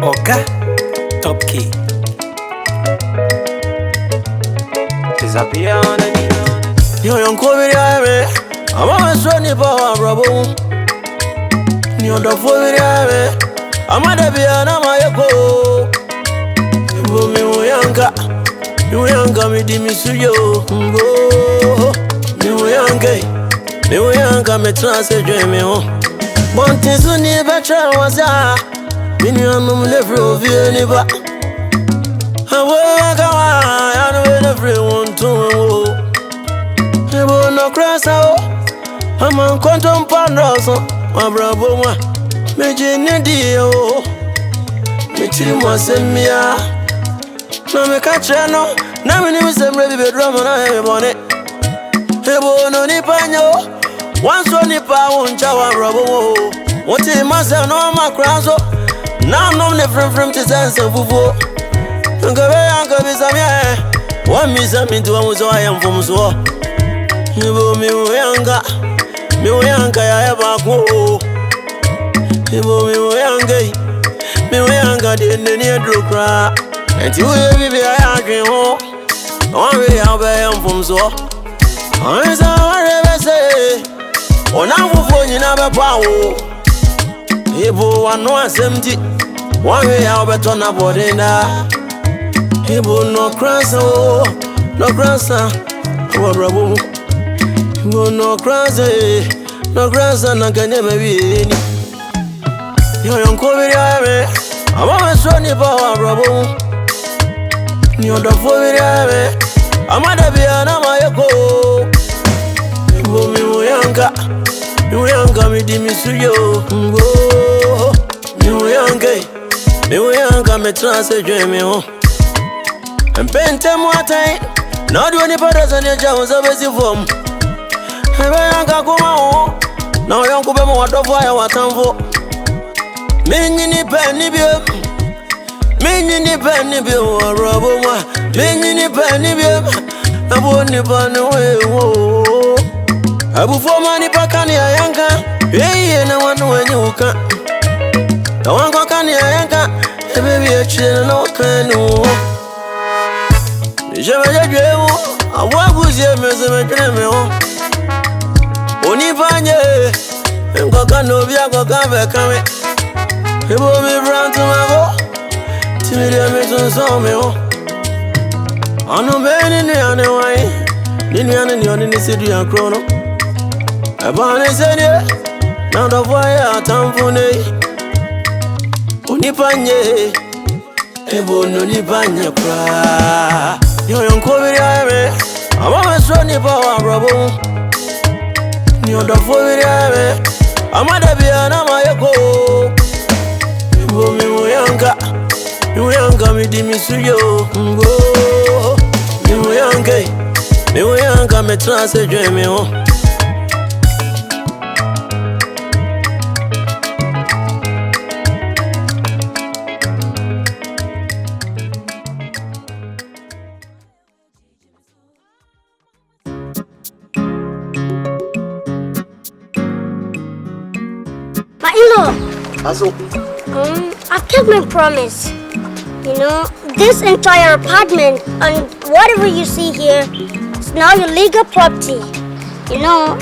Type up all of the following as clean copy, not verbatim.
Okay, top key. Is a piano. Yo, young Kobe, I'm always running for a bravo. You're the fool, I'm at the piano, my echo. You younger, me, Dimisuyo. You younger, me, translate, dreaming. Bonte Sunni, Batra was a minimum level of Univa. I work out, everyone to no cross out. I'm on quantum pandas, my bravo. Major Dio, Mitchell send me a no me catch no. Now we need some ready bedroom and I have on it. Hebo no nipanyo. Once on nipa won't chow bravo. What is myself no my cross? Now no different from the sense of Fufu. Uncle Bissamia. One miss me to one so I am from so. Hebo me younger. Me younger, I have a go. Hebo me younger, the near Drukra. And you will be I agree. One way I'll be from so. I say, oh, now for you never power. Hebo one no empty. One way I'll be turn up for dinner. Hebo no cross, no cross, oh, bravo. No cross, no grass, and I can never be any. You're young Kobe, I'm always running for a bravo. You're the fool, I'm at the piano, my echo. You younger, me, Dimisuyo. You younger, me, translate, dreaming. And paint them what time. Not when the brothers and your jobs are busy for. Now young Kuba what of fire what time for Many penny bill Many penny bill Roboma Many penny bill I won't even away I will form money Pacani Yanka Hey, no one when you can No one can Yanka Baby a chill no can I walk with you, Mr. Onipanye, Mkoka no bia koka bekame. Hebo mi brand to my go. Timide me so me ho. Ano be ni ane wai. Ni ane ni oni ni sidi an krono. Eba ne sede. Na do fire atamfune. Onipanye. Hebo no ni panye kra. Yo Kobe me. Ama so ni power bravo. You're the fool, I'm at the piano, my echo. You younger, me, Dimisuyo. You younger, me, translate, dreaming. I've kept my promise. You know, this entire apartment and whatever you see here is now your legal property. You know,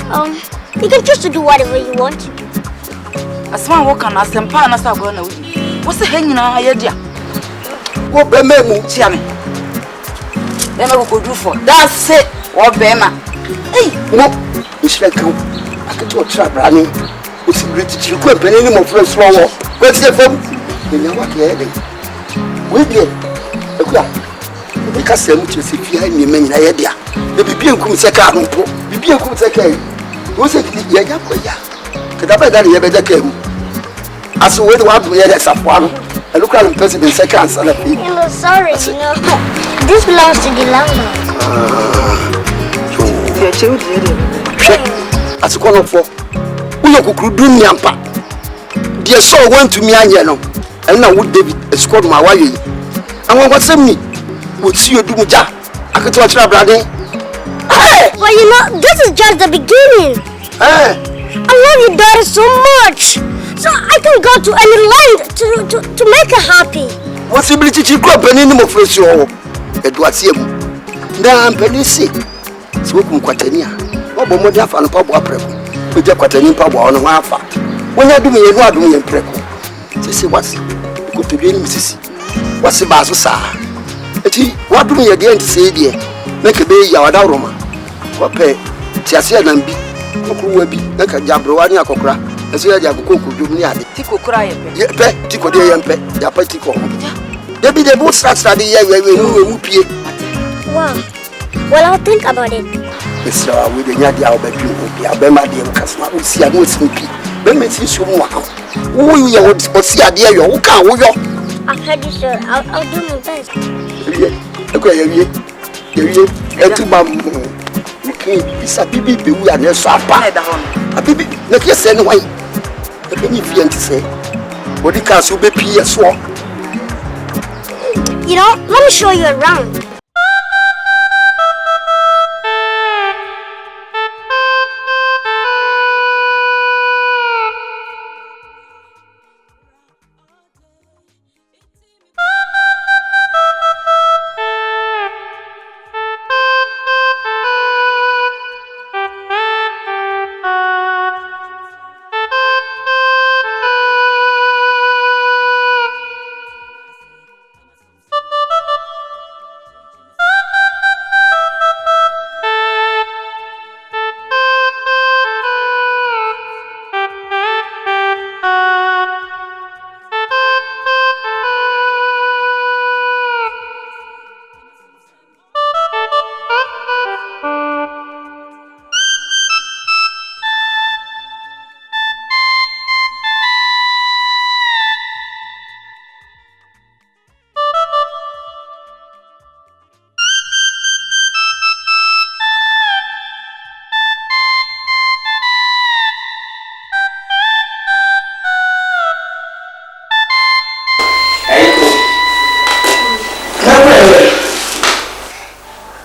you can choose to do whatever you want to do. As one walk on us and partners are going away. What's the hanging on my idea? What Bema Chiami? Then I will do for that's it. What Bema? Hey, no, it's like I can do a trap running. It's great to you. Quit penny more for a small walk. What's the phone? You know what you're heading. We did. Because I'm to see if you have any men idea. The Bibian could say, Bibian could say, who's it? Yeah, could I better have a decade? As we want to hear that one, I look at the president seconds and I'm sorry, you know. This belongs to the landlord. Your children. As a corner for. Could do me ampa. Dear so went to me and now would David escort my wife. And what send me would see you do muja. I could watch my brother. Well, you know, this is just the beginning. I love your daughter so much. didn't go to any length to make her happy. What's the ability to grow up an animal for you? It was him. Now I'm penny sick. Smoking quatania. What more than a pub opera? With your quatania pub on a wafa. When I do me a lot of me and preco. Say what's good to be Mrs. What's the bass, sir? What do me again to say, dear? Make a day, your Roma. What pay? Tiasia and be. Coco be like a jabroania cocra. As you have cocoa do me at the Tico cry. pet, Tico de and pet, Yapatico. There be the boat start study here where we move. Wow. Well, I'll think about it. Mr. With the Yadi Albert, AGBEMABIASE, Casma, we see a good sneaky. Let me see some more. Who you would see a dear, you can't. I've heard you, sir. I'll do my best. Okay, it's a baby, we are near Sapa. A baby, let us send away. The penny fiend to say, what the castle be PS walk. You know, let me show you around.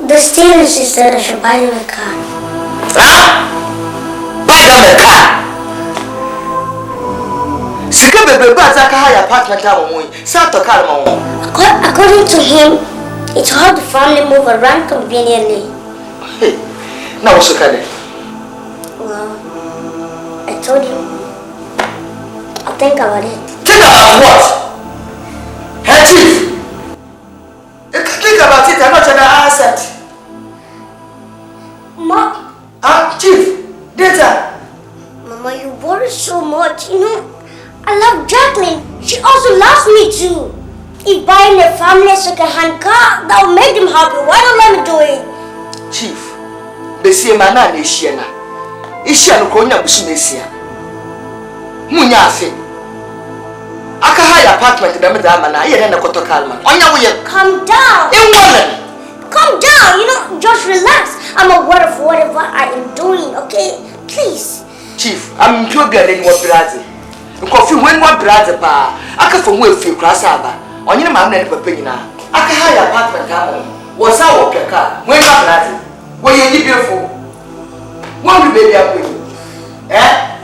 The stewardess said I should buy them a car. Buy them a car. Sika bebe ba za ka hire apartment a mo yi. Sa to car mo. According to him, it's how the family move around conveniently. Hey. Now what's okay? Well, I told him. I'll think about it. Think about what? Hey, Chief. Think about it. I'm not going to accept. Mom. Chief. Data. Mama, you worry so much. You know, I love Jacqueline. She also loves me too. If buying a family a second-hand car, that will make them happy. Why don't let me do it? Chief. Besie mana na ehia na. Ehia no ko nya busu mesia. Munya afi. Aka high apartment da me da ma na ye na koto kalma. Onya wo ye. Calm down. Calm down. You know, just relax. I'm aware of whatever I am doing, okay? Please. Chief, I'm too good in what brother. Coffee when what brother pa. Aka from where feel class aba. Onya ma na papa nyina. Aka high apartment ka mo. Was our car. When what brother? When you beautiful. One baby up with you. Eh?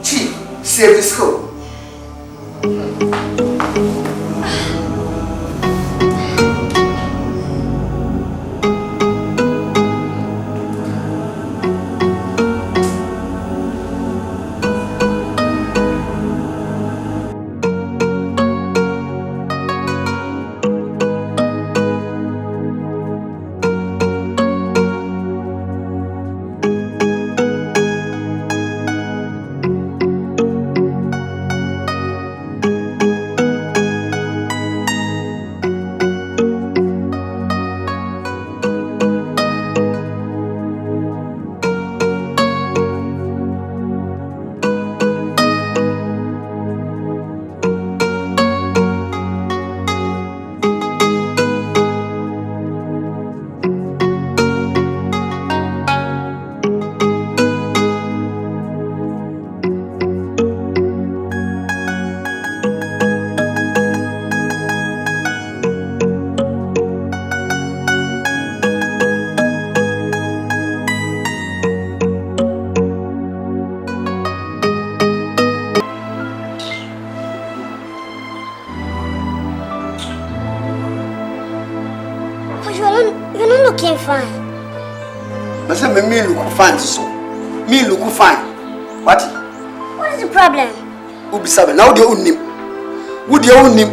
Chief, save the school. fine. I say me look fine so. Me look fine. What? What is the problem? Ubi sabe now the unim. Would you unim?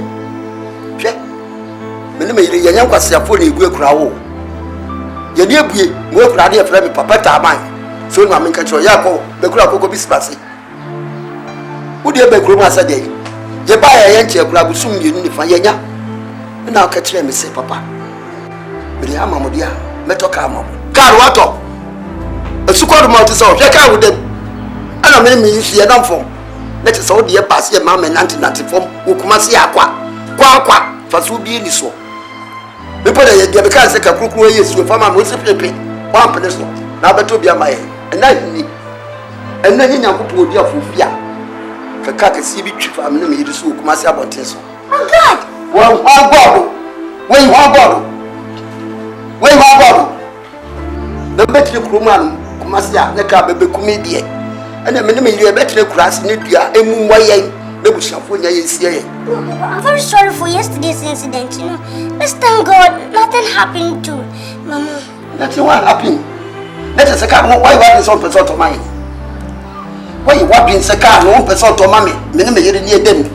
Che. Me no me yanya kwase afo na egu ekura wo. Ye ne ebue mo ekura de efra me papa ta man. So no amen ka cho ya ko be kura kokko bisbase. Would you be kura ma sa dey? Je ba ya nche ekura busum yenu ni fa yanya. Na ka kire me say papa. Me ama mo dia metoka ama. Car wato. Esukoro ma to say o hwe ka wo dem. Ana me me hie na mfom. Let us all the pass your mamma and form who come see aqua. Qua, for so be in this one. People that you because the Kakuru is your farmer was a flip. 1 pencil. Now, but to be a my and I need. And then you know, put your fear. The Kaka CB family made the soup, Master Bontes. Oh, God! Well, one bottle. Wait, one bottle. Wait, one bottle. The better crewman, Master, the car baby comedian. And the minimum you better cross in it, I'm very sorry for yesterday's incident, you know. Let's thank God nothing happened to Mama. Nothing what happened. Let us account why what is on person to mine. Why you what being second, no person to mommy, minimum you near them.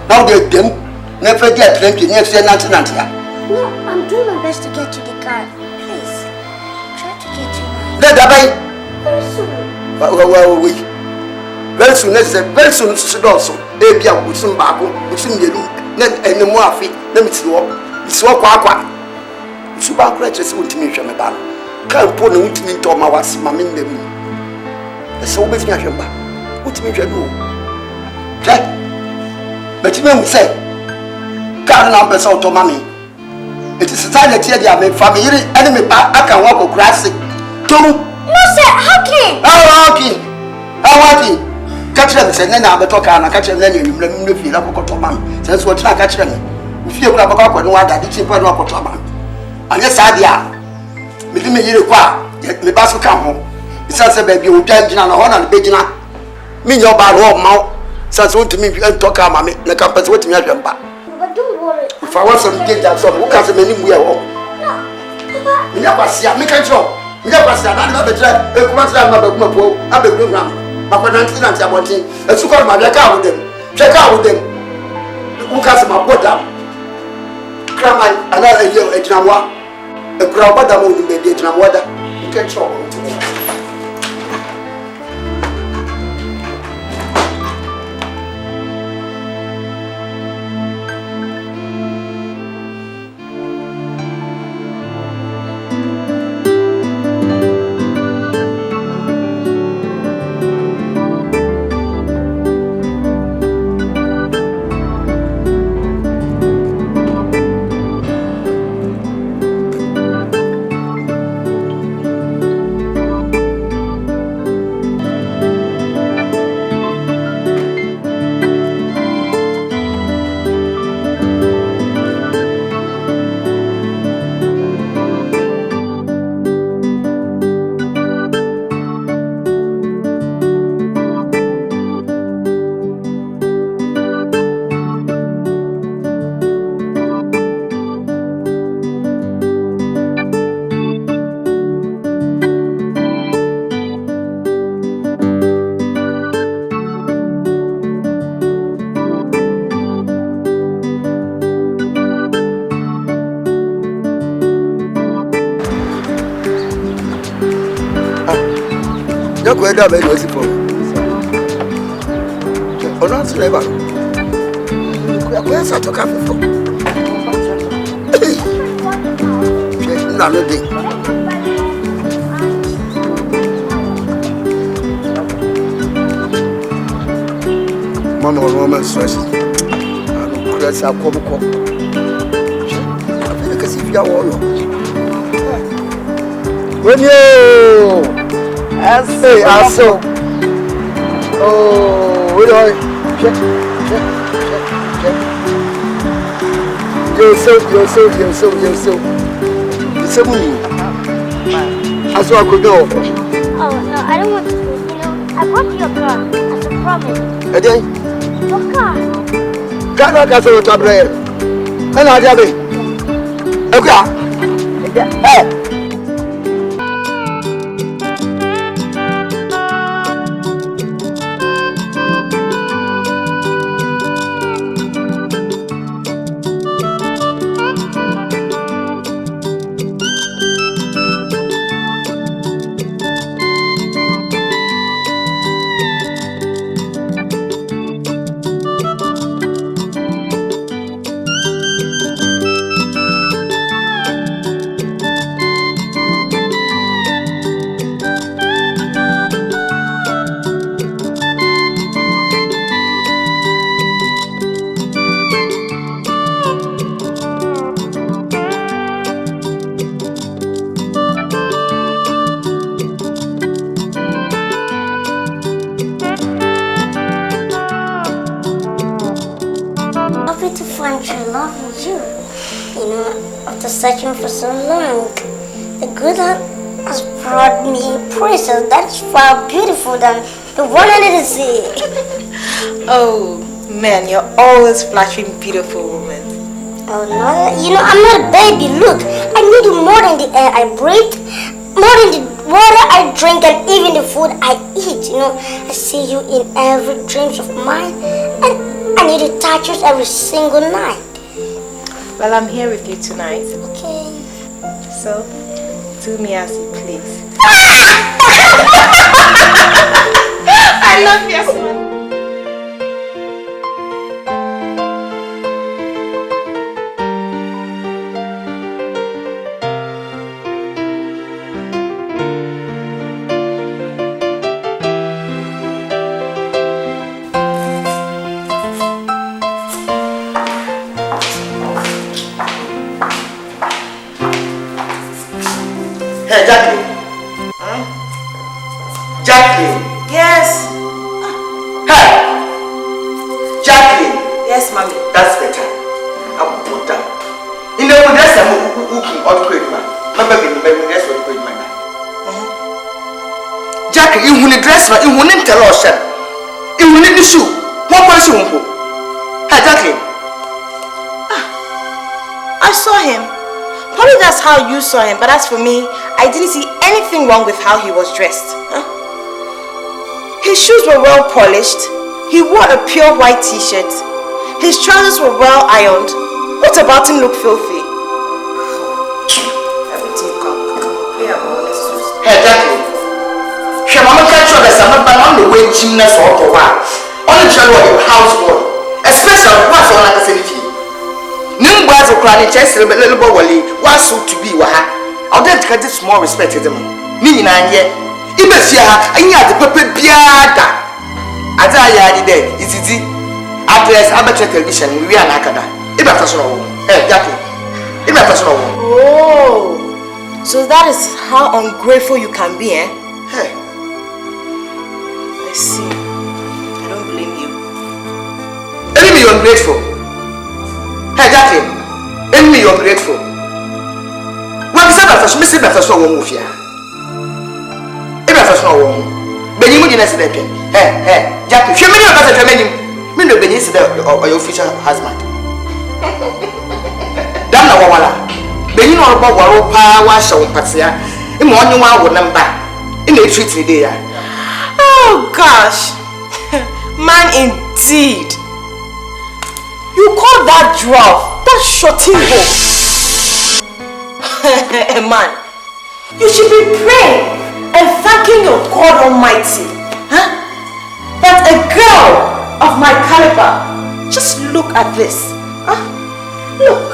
Now they're them, never get plenty, never say nothing. No, I'm doing my best to get you the car. Please, try to get you one. Let that be. Very soon. Well, we. Very soon, very soon, also. They be a Busum Bago, Busum Yelu, and the Moafi, let me see what. It's what Quaqua. Suba craters won't meet your man. Can't put no to me to my was mammy in the moon. So with me, what means you know? Jack, but you may say, can't number so to mammy. It is a time that you are my family enemy, I can walk across it. No, sir, how can? How can? Catch them, say, then I'm talking, I catch them, then you let me feel like a man. Since what I catch them, if you have a cock, no one that didn't put up a man. And yes, I dear. Maybe me require, yet me bass will come home. It says a baby who turned in an honor and beginner. Me your bad home mouth. Says one to me and talk about mammy, the campus with me. But don't worry. If I want some kids that some who can't say many we are home. Papa. Me never see, I make a job. Me never see, I don't have a try. A commander, I'm not a poor, I'm a good ram. But when I'm wanting, a sugar, my car with them. Check out with them. Who can't my bottom? Cram another year, a drama. A crowd, but I'm only the drama water. You can show me. Where that man was from? Oh, not never. Where's that to come from? None of it. Mama, woman, stress. I'm crazy. I'm coming. I feel like as if you're all. When you. Hey, also. Oh, wait a minute. Check. You're so. It's a movie. That's what I could do. Oh, no, I don't want to. You know, I bought you a car as a promise. And then? Your car. Can't I get some top there? And I have it. Okay. Hey. find true love in you. You know, after searching for so long, the good Lord has brought me a princess that's far beautiful than the one under the sea. Oh, man, you're always flattering beautiful women. Oh, no, you know, I'm not a baby. Look, I need you more than the air I breathe, more than the water I drink, and even the food I eat. You know, I see you in every dream of mine, and I need to touch you every single night. Well, I'm here with you tonight. Okay. So, do me as you please. I love you so much. Hey, Jacqueline. Jacqueline. Yes. Hey! Jacqueline. Yes, mommy. That's better. I'm put down. In the way, that's a cooking or great man. My baby, that's what great man. Jacqueline, you wouldn't dress, you wouldn't tell us. You wouldn't be shoe. What was you? Hey, Jacqueline. I saw him. Probably that's how you saw him, but as for me, I didn't see anything wrong with how he was dressed. Huh? His shoes were well polished. He wore a pure white t-shirt. His trousers were well ironed. What about him look filthy? Everything come. Hey, Jacqueline. She mama catch you the summer, but on the way gymnast or for what? Only child or house boy. Especially what's on like a city. Nimba's a cranny chest, a little boy, was so to be waha. I'll then get this more respect to them. Meaning, I yet. Even see her, I had the puppet piata. As I had it, is it address amateur television, we are Nakada. If I personal, hey, Jackie. If I personal. Oh, so that is how ungrateful you can be, eh? Hey, I see. I don't blame you. enemy, you're ungrateful. Hey, Jacqueline, enemy, you're ungrateful. What is that for Missy Bethesda won't move here? If I personal woman, Ben you wouldn't say that. Hey, Jackie, she made a better menu. Me no Ben is or your future husband. Damn no wala. Ben you know about Waropa, wash on Patsia. In morning one would number. In the treat me there. Oh gosh, man indeed. You call that dwarf, that shorty hoe? Man, you should be praying and thanking your God Almighty, huh? That a girl of my caliber, just look at this, huh? Look,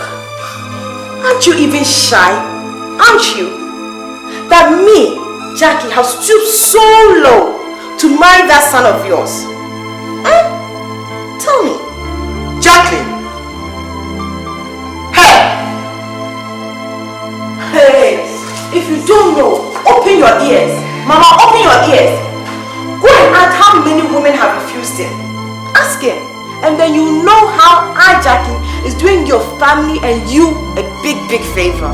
aren't you even shy? Aren't you? That me, Jackie, have stooped so low to marry that son of yours. Huh? Tell me. Jacqueline. Hey, if you don't know, open your ears. Mama, open your ears. Go and ask how many women have refused him. Ask him. And then you know how I, Jackie, is doing your family and you a big, big favor.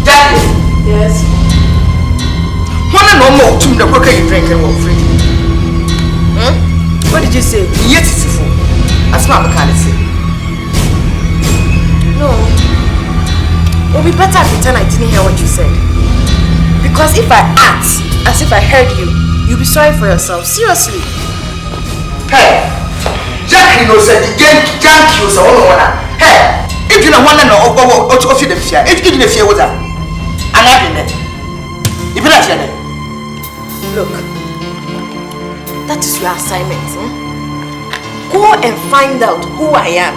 Jacqueline. Yes. One no more to the worker you drink and walk free. What did you say? Yes, it's full. As my mechanic say. No. It would be better if you pretend I didn't hear what you said. Because if I act as if I heard you, you'll be sorry for yourself. Seriously. Hey, Jacqueline knows that the game junk you so one. Hey, if you don't want to know what you the fear, if you the fear with that, I'm not in it. You be not in it. Look, that is your assignment. Go and find out who I am.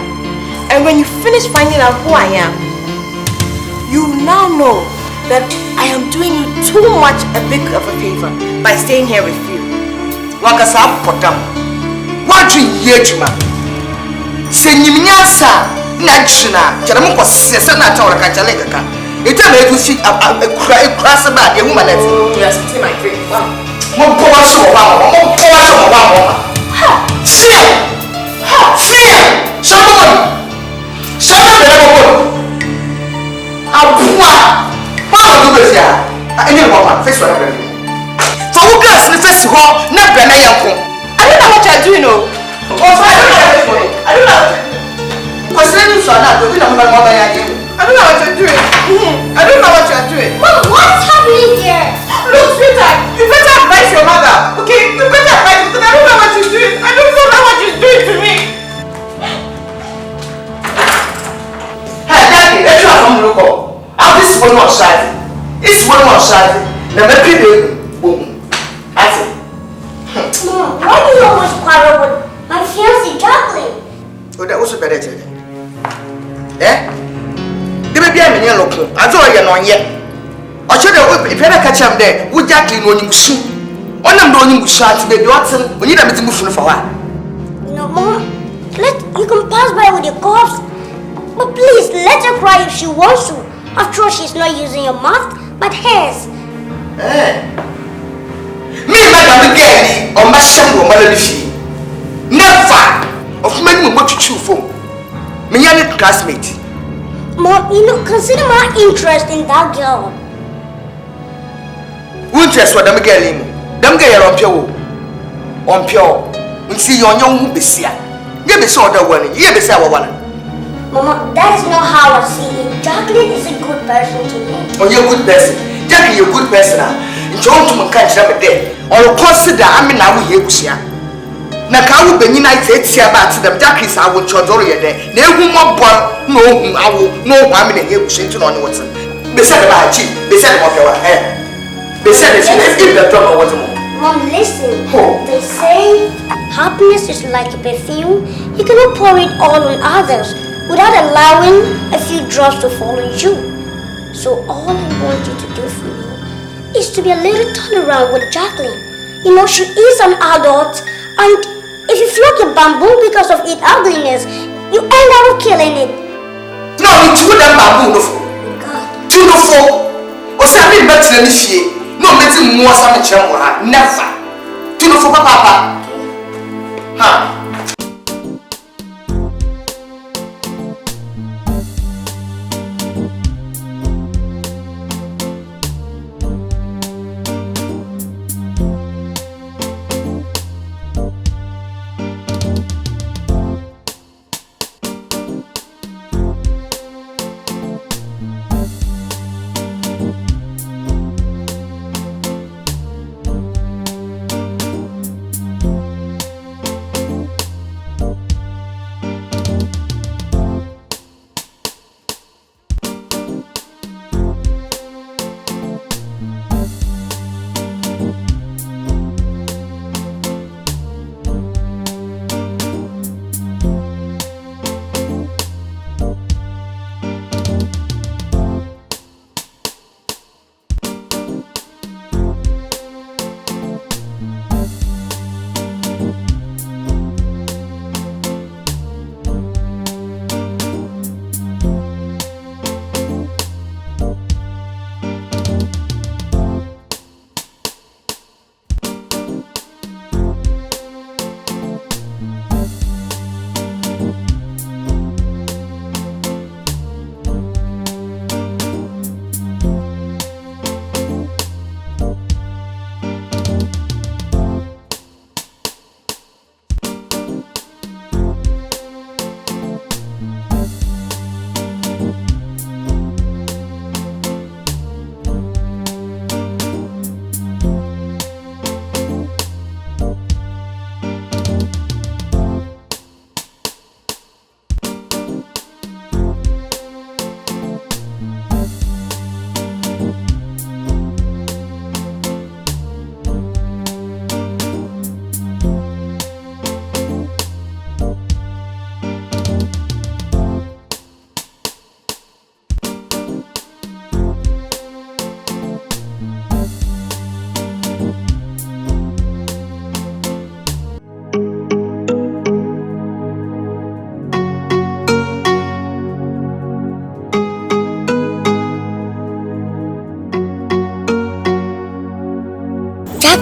And when you finish finding out who I am, you now know that I am doing you too much a big of a favor by staying here with you. Wakasa potam. What you hear, Juma? Say, Yimiasa, Nachina, Jaramuko, Sesana, or Kajaleka. It made you see a crass about a woman. You are sitting my grave. More power show, fear! Fear! Someone! I'll do this here. I need one face for everything. For who girls in the festival, not the Nayako. I don't know what you're doing, no. I don't know. Because then you saw that, we don't know what I am. I don't know what you're doing. I don't know what you're doing. Mom, what's happening here? Look, sweetheart, you better advise your mother, okay? You better advise because I don't know what she's doing. I don't know what she's doing to me. Hey, Daddy, let's try some local. This is one more side. It's one more side. Now, maybe boom. That's it. Mom, why do you always quarrel with my fiancée, Jacqueline? Oh, that was a better thing. Eh? The baby I'm in your local. I thought you're not yet. I should have if I catch him there. Would Jacqueline when you shoot? On them doing you shot to be Watson when you have to move for a while. No, Mom. You can pass by with your coughs. But please, let her cry if she wants to. After all, she's not using your mouth, but hers. Eh? Me, Madam Gay, or my son, or Mother Lucy. Never! Of many what you chew for. Me, young classmate. Mom, consider my interest in that girl. Interest for them girl. Them girl on pure. On pure. We see your young Bessia. You be so other one. You be so one. Mama, that is not how I see it. Jacqueline is a good person to me. Oh, you're a good person. Jacqueline, you're a good person. John to my country up there. Or consider I mean, I will hear you. Now, can we be united about them? Jacqueline, I will charge all your day. They will not born. No, I will no harm in here. To on what's beside my chief. Beside my hair. Beside the trouble was more. Mom, listen. They say happiness is like a perfume. You cannot pour it all on others without allowing a few drops to fall on you. So all I want you to do for me is to be a little turnaround with Jacqueline. She is an adult, and if you float the bamboo because of its ugliness, you end up killing it. No, it's good and bamboo. God. Two no four. Or something better than this year. No, making more something. Never. Two no four, Papa. Huh?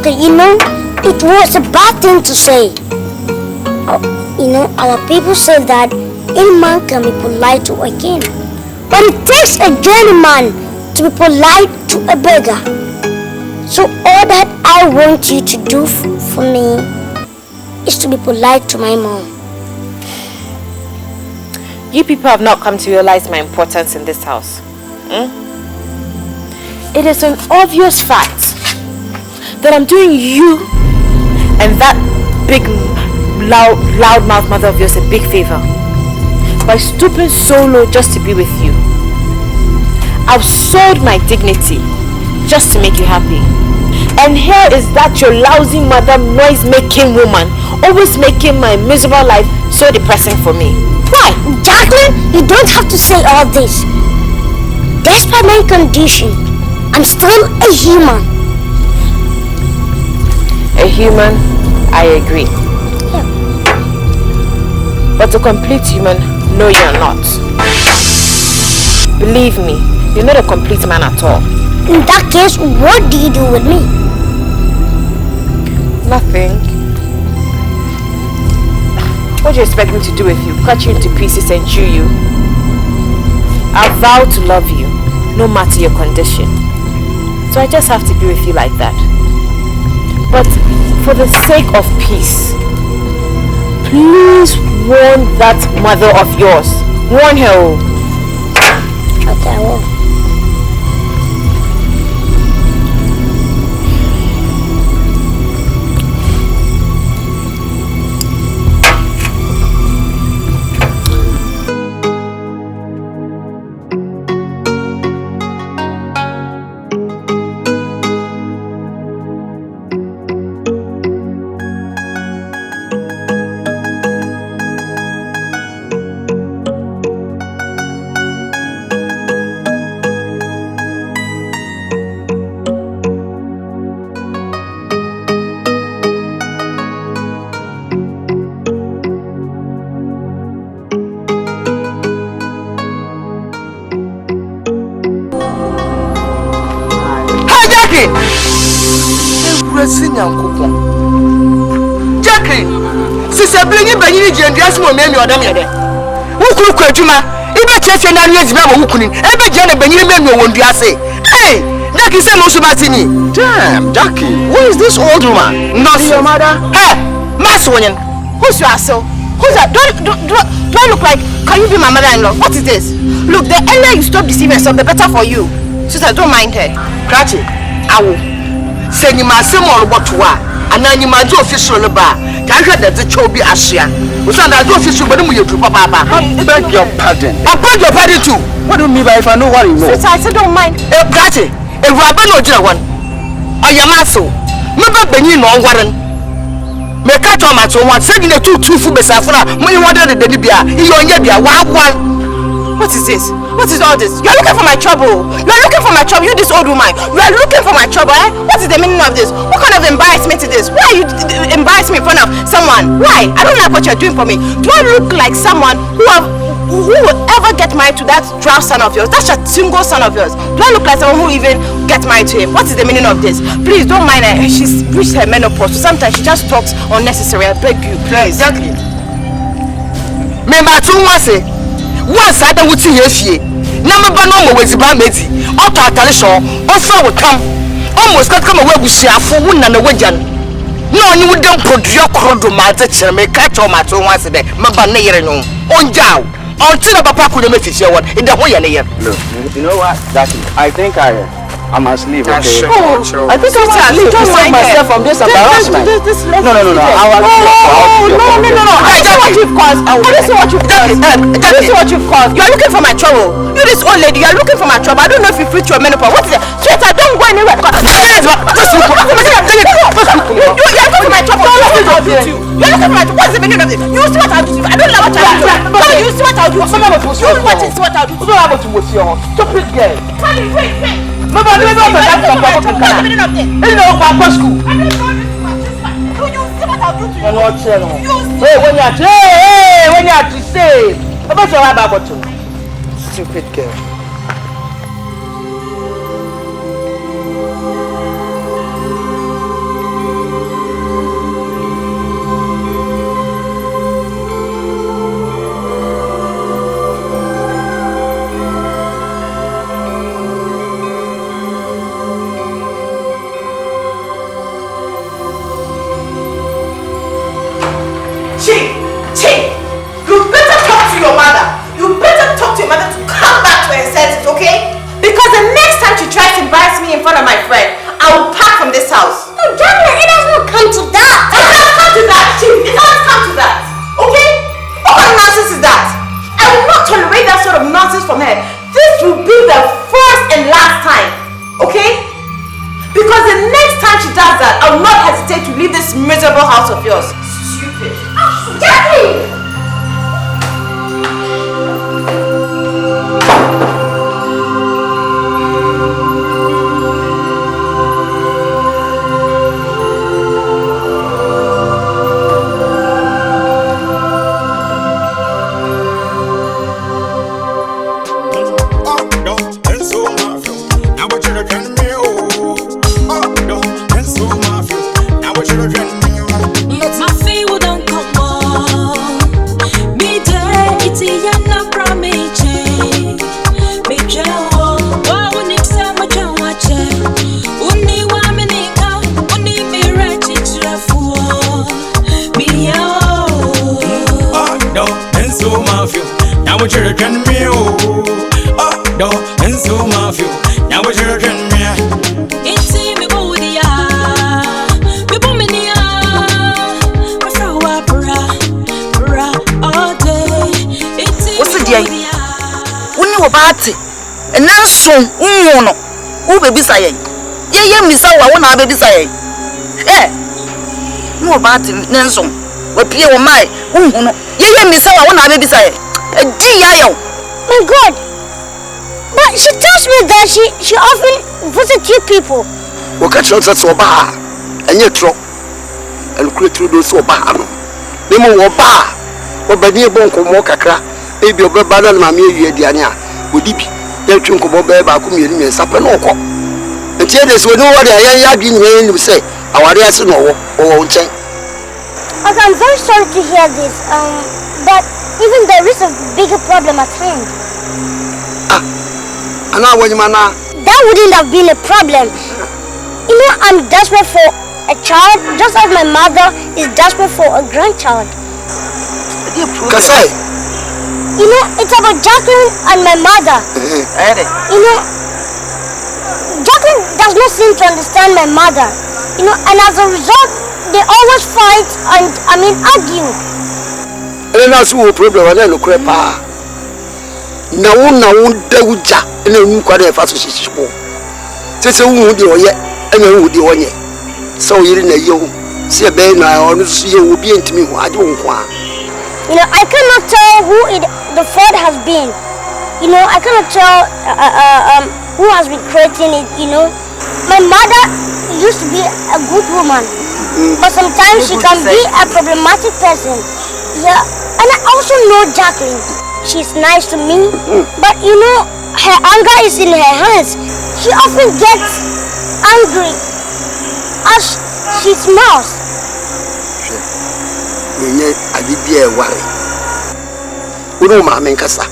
Okay, you know, it was a bad thing to say. You know, our people say that any man can be polite to a king. But it takes a gentleman to be polite to a beggar. So all that I want you to do for me is to be polite to my mom. You people have not come to realize my importance in this house. It is an obvious fact that I'm doing you and that big loudmouth mother of yours a big favor by stooping so low just to be with you. I've sold my dignity just to make you happy. And here is that your lousy mother, noise-making woman, always making my miserable life so depressing for me. Why? Jacqueline, you don't have to say all this. Despite my condition, I'm still a human. A human, I agree. Yeah. But a complete human, no, you're not. Believe me, you're not a complete man at all. In that case, what do you do with me? Nothing. What do you expect me to do with you? Cut you into pieces and chew you? I vow to love you, no matter your condition. So I just have to be with you like that. But for the sake of peace, please warn that mother of yours. Warn her. Okay, I will. Jacqueline, sister, bring you Benny and dress more men or them. Who could Juma? If I check your name, who couldn't ever get a Benny men won't be say. Hey, Jackie said most about me. Damn, Jackie, who is this old woman? Not your mother. Hey, Mass Winning. Who's your asshole? Who's that? Do I look like? Can you be my mother-in-law? What is this? Look, the earlier you stop deceiving yourself, the better for you. Sister, don't mind her. Cratchy, I will. Send you my similar what to are. And then you might do official bar. Can you that the chobi Asia? Was that I do official, but you to Papa? I beg your pardon. I beg your pardon too. What do you mean by if I know what you know? Sister, I said don't mind. Cratchy, if Rabbi no one. Or your muscle. Never been you know Warren. Make a tomato one, sending the two food besafra. When you wanted the Libya, you're on Yabia, one. What is this? What is all this? You're looking for my trouble. You're looking for my trouble. You this old woman. You are looking for my trouble, eh? What is the meaning of this? What kind of embarrassment is this? Why are you embarrassing me in front of someone? Why? I don't like what you're doing for me. Do I look like someone who will ever get married to that draft son of yours? That's a single son of yours. Do I look like someone who even get married to him? What is the meaning of this? Please don't mind her. She's reached her menopause. So sometimes she just talks unnecessary. I beg you, please. Exactly. Remember, once I don't see you, number no more with Bameti, auto attention, also will come. Almost got come away with Shia and a wagon. No, you don't put your crowd to my teacher, make catch on my two once a day, Mamba Nayrano, on Jow, until Papa could make it show what in the way. Look, you know what, Jackie, I think I must leave, okay? I think I must leave to save myself from this embarrassment. No, I see what you've caused. This is what you've caused. This is what you've caused. You're looking for my trouble. You this old lady, you're looking for my trouble. I don't know if you reached your menopause. What is it? Sweetheart, don't go anywhere. You're looking for my trouble. You're looking for my trouble. What's the meaning of this? You see what I'll do. I don't know what I'll do. You see what I'll do. You see what I'll do. Stupid girl. Wait. Mama, I don't know what What's the meaning of this? You know, Papa school. I don't know this. You see what I'll do to you. You're not telling me. Hey, when you have to say, about your about you. Stupid girl. Chief, you better talk to your mother. You better talk to your mother to come back to her senses, okay? Because the next time she tries to embarrass me in front of my friend, I will pack from this house. No, Jacqueline, it does not come to that. It has come to that, Chief. It has come to that. Okay? What kind of nonsense is that? I will not tolerate that sort of nonsense from her. This will be the first and last time. Okay? Because the next time she does that, I will not hesitate to leave this miserable house of yours. Stupid. Jacqueline! And now soon, who baby say? Ye misa wa wona baby say. Eh. No about Nelson. We pay o mai. Ye misa wa wona baby say. Di yayo. My God. But she tells me that she often visits you people. We catch us at Soba. And you tro. And create through those Soba. Nemo Oba. Obadi bonko mo kakra. Ebi obeba na mama ye diania. Odibi. They think about baby, I come here and supper no cock. And tell us we know what I have been hearing you say. Our yes no or change. Okay, I'm very sorry to hear this. But even there is a bigger problem at hand. And now when you mana. That wouldn't have been a problem. You know, I'm desperate for a child, just as my mother is desperate for a grandchild. Kasai. You know, it's about Jacqueline and my mother. You know, Jacqueline does not seem to understand my mother. You know, and as a result, they always fight and, argue. And that's what problem I don't know. Na won dawuja na enu kwade fa so hihihbo. Tete wu de oye, ena wu de onye. So yiri na yewu. Se be na onu so yewu bi entimi hu ade wo nko a. You know, I cannot tell who the fault has been. You know, I cannot tell who has been creating it, you know. My mother used to be a good woman, but sometimes she can be a problematic person. Yeah, and I also know Jacqueline. She's nice to me, but you know, her anger is in her hands. She often gets angry as she smiles. Yenye adibia ware uno ma men kasa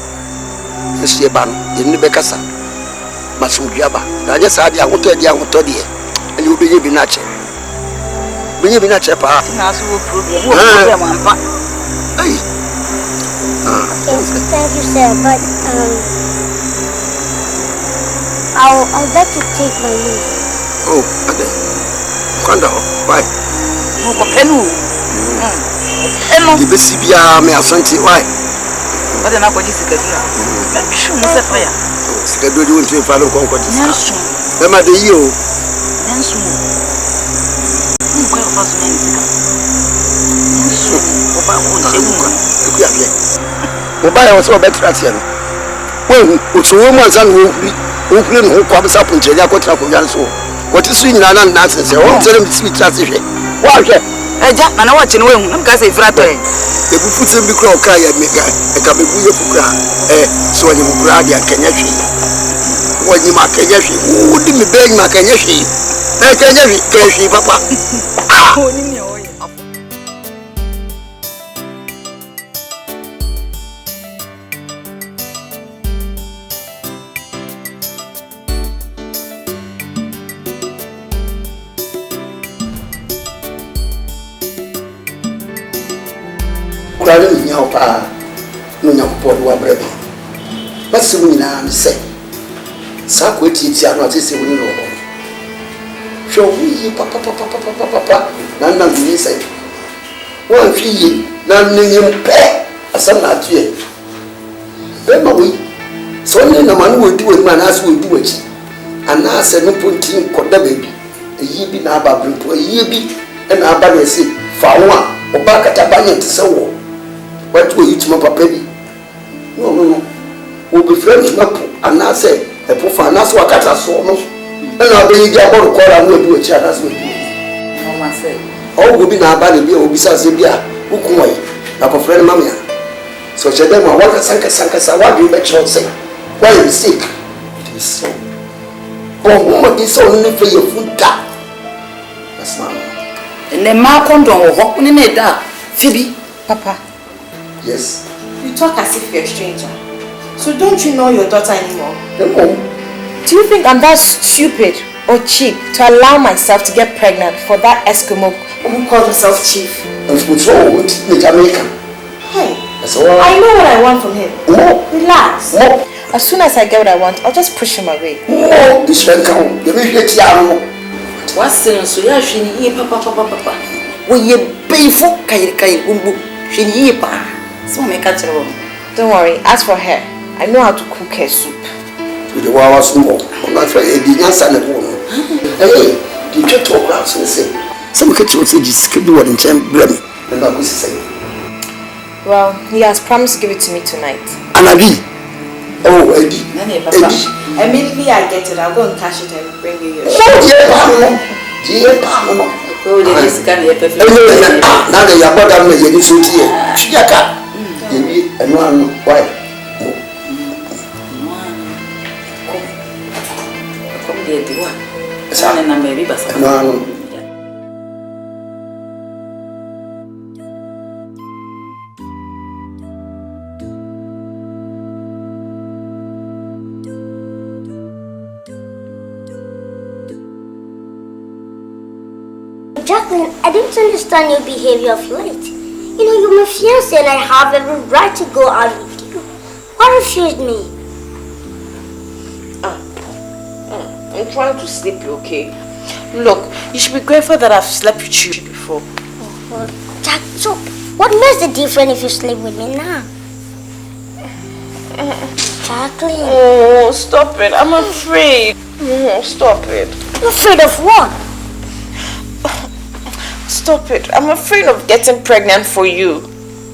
nsie ba no yenni be kasa masumduaba na anya sa dia hoto de ani obenye bi na che pa na so problem ampa ai Thank you, sir, but I'll like to take my leave. Oh, okay. Kwanda why ko penu the Besibia me asante why? But then I got this schedule. Sure, Mr. Fire. Schedule you to follow concord. Nelson. Them are the you. Nelson. You go for some music. Nelson. Oba won say Oba was so better at you. Well, so woman san who no kwa besa punche ya kotra ko yan so. What is swing na nonsense. O tell them sweet traffic. Why? Eja na na watch no we hu na ka say frato e bu futem bi kra o ka ya mega e ka be buye fukra so onye mu kra dia kanya hwe wonyi ma kanya hwe wo di me be ma kanya hwe kanya hwe papa oni mi oye Crying in your pa, no young poor wabber. But soon I say, Sakwiti, I not say, we know. Show me, papa, none of you say. One fee, none in pay, as some not yet. Then we, so no man will do it, man as will do it. And I said, no putting Koda baby, a ye be now babbling to a ye be, and I buy a seat for one or back at a banyan to so. What will you to my baby? No, we'll be friends, and I say, a profane, that's what I saw. And I'll be able to call and we'll do a child as we do. No one said. All will be now bad and be besides the beer, who come away, like a friend, mamma. So she then what a sanka, what do you make sure say? Why are you sick? It is so. Oh, woman is only for your food. That's not. And then Malcolm don't walk in it. Phoebe, Papa. Yes. You talk as if you're a stranger. So don't you know your daughter anymore? No. Do you think I'm that stupid or cheap to allow myself to get pregnant for that Eskimo Who calls himself chief? And what's wrong with Jamaica? Hey, That's all. I know what I want from him. No. Relax. No. As soon as I get what I want, I'll just push him away. No. This man come. You may get your What's saying so? Yeah, she need papa. When you pay for Kai Bumbu, she need pa. So make a trouble. Don't worry, as for her, I know how to cook her soup. with the was more. I'm not trying to answer the woman. Hey, you get to a class and say, some get you just do what in time, blame. And I'm going to say, well, he has promised to give it to me tonight. and I be. Oh, Eddie. Immediately I get it, I'll go and cash it and bring you your So, now that you are bought up, you need to hear. Chiaka. You be and one wife. Come here, the one. Son and I'm maybe, but No. Jacqueline, I didn't understand your behavior of late. You know, you're my fiancé and I have every right to go out with you. Why refuse me? I'm trying to sleep, okay? Look, you should be grateful that I've slept with you before. Well, Jack, so what makes the difference if you sleep with me now? Jacqueline. Oh, stop it. I'm afraid. Stop it. You're afraid of what? Stop it. I'm afraid of getting pregnant for you.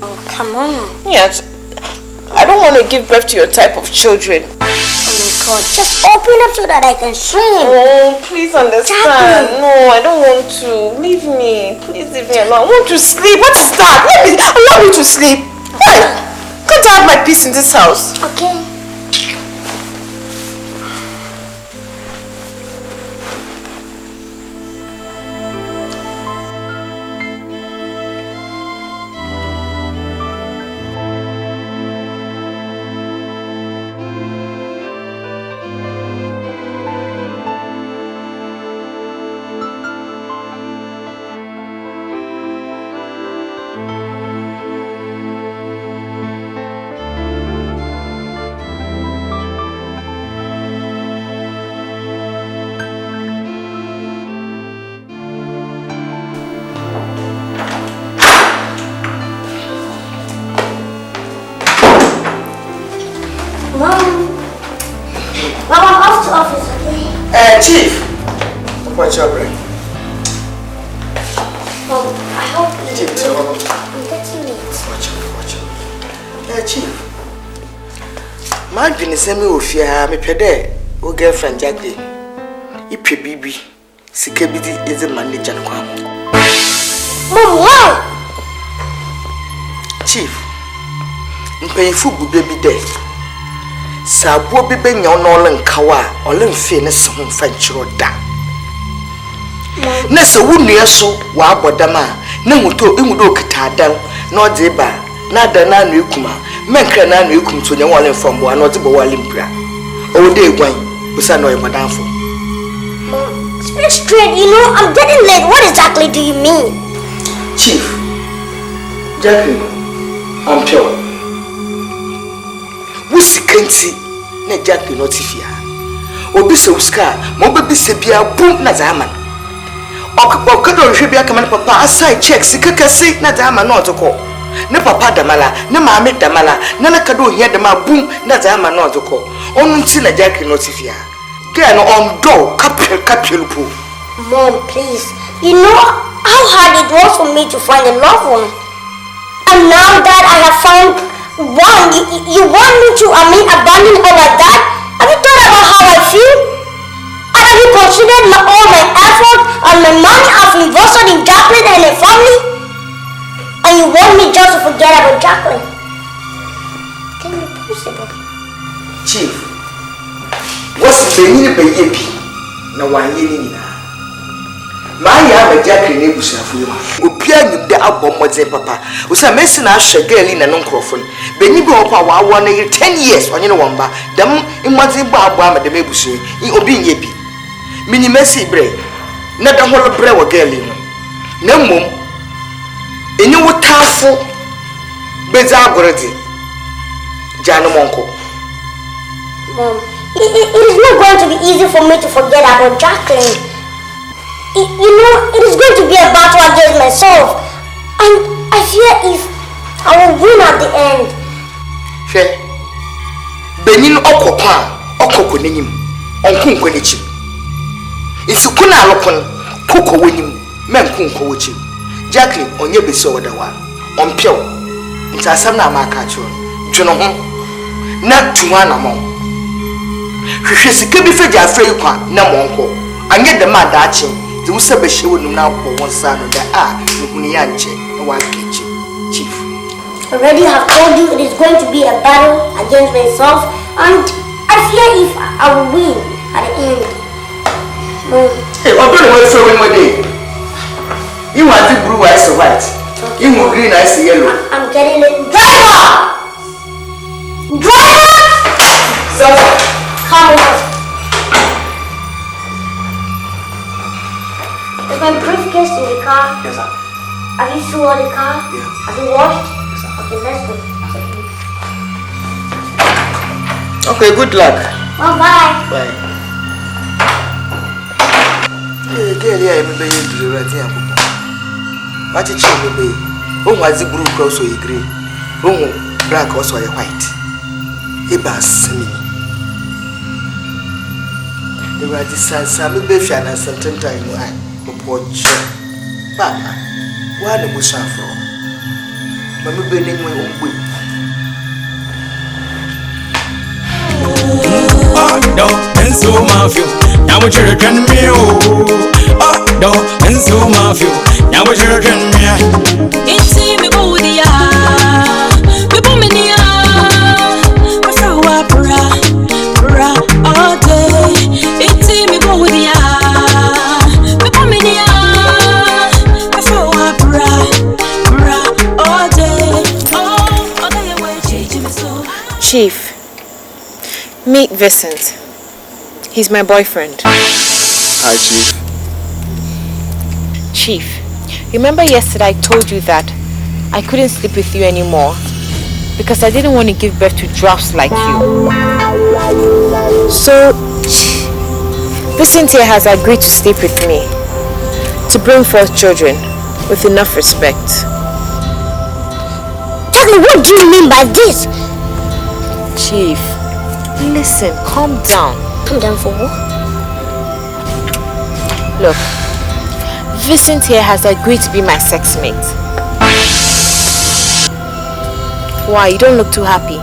Oh, come on. Yes. I don't want to give birth to your type of children. Oh my God, just open up so that I can swim. Oh, please understand. Jacqueline. No, I don't want to. Leave me. Please leave me alone. I want to sleep. What is that? Allow me to sleep. Why? Can't I have my peace in this house? Okay. Chief, what's your brain? Mom, I hope you Chief, I'm getting late. watch out. Chief, my goodness, me with your pede, or girlfriend Jacqueline. You pay baby, security is a manager. Mom, wow! Chief, I'm paying for good baby day. Sabo bibe nya no len kawa o len fe ne se ho fa nchiro da na se wunua so wa abodama na enwudo kitadan na ode ba na da na anu ekuma menkra na anu ekum so nya wale fambo na ode bo wale mpra o de egwan usa no yemodanfo. Speak straight, you know, I'm getting late. What exactly do you mean? Chief, Jacqueline, Until we see Kenty, ne Jacqueline notifia. Obisa uska, mobe se bia boom na zaman. Okado hwe bia kama papa aside check sika kase na zaman no otoko. Ne papa damala, ne maame damala, na na kado hia dama boom na zaman no otoko. Onu nti na Jacqueline notifia. Girl no on door kapel po. Mom, please. You know how hard it was for me to find a loved one. And now that I have found one, you want me to, abandon her like that? Have you thought about how I feel? And have you considered all my effort and my money I've invested in Jacqueline and her family? And you want me just to forget about Jacqueline? Can it be possible? Chief, what's the meaning by AP? No one year. My young Jacqueline Nebusafu, who peered the album was a papa, was a messing us a girl in a non-crophone. Benny Bopa, 1 year, 10 years on your wamba, them in what's in Barbama the Mebusu, in Obin Yapi. Mini Messi Bray, not a whole brewer girl in no mum. In your tassel, Bezagorati, Jano Monko. Mom, it is not going to be easy for me to forget about Jacqueline. You know, it is going to be a battle against myself. And I fear if I will win at the end. She Benin Oko Kunim, Uncle Quenichi. If you couldn't open Coco winning, men Kunko with you. Jacqueline on your beso the one, on Pio, into a Samna Marcacho, Jonah, not to one among. She is a good before Jaffrey, no monko, and get the mad arching. The Usabeshi will now for one son of the Unianche, one kitchen, Chief. Already have told you it is going to be a battle against myself, and I fear if I will win at the end. Hey, I'm going to show you one day. You want the blue eyes or white? You want green eyes or yellow? I'm getting it. Driver! Driver! Sir, come on. Is my briefcase in the car? Yes, sir. Have you sealed the car? Yeah. Have you washed? Yes, sir. Okay, let's go. Okay, good luck. Bye-bye. Bye. Yeah, I'm going to do right here. What did you do? Who was the blue cross or green? Who black also a white? Ibas me. They were decided some baby and a certain time. Watch, Papa. Why the bush from? Mamma bending my own way. Oh, no, and so mafia. Now we're children, me. Oh, no, and so mafia. Now we're children, me. It's me, Bodia. The Bominia. What's our bra all day? It's me, Bodia. Chief, meet Vincent. He's my boyfriend. Hi, Chief. Chief, remember yesterday I told you that I couldn't sleep with you anymore because I didn't want to give birth to drafts like you. So, Vincent here has agreed to sleep with me to bring forth children with enough respect. Jacqueline, what do you mean by this? Chief, listen, calm down. Calm down for what? Look, Vincent here has agreed to be my sex mate. Why, you don't look too happy?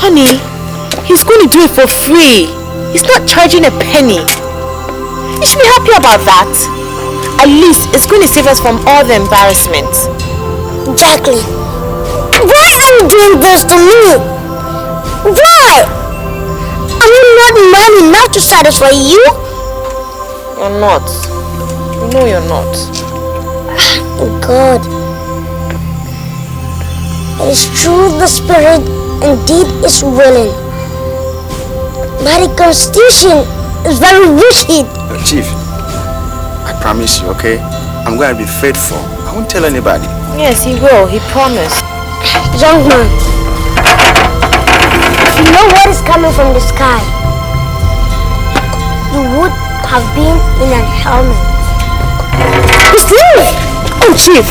Honey, he's going to do it for free. He's not charging a penny. You should be happy about that. At least it's going to save us from all the embarrassment. Jacqueline, why are you doing this to me? Why? Am I not man enough to satisfy you? You're not. You know you're not. God. It is true the spirit indeed is willing. But the constitution is very rigid. Chief, I promise you, okay? I'm going to be faithful. I won't tell anybody. Yes, he will. He promised. Young man, if you know what is coming from the sky, you would have been in a helmet. Move! Oh, Chief!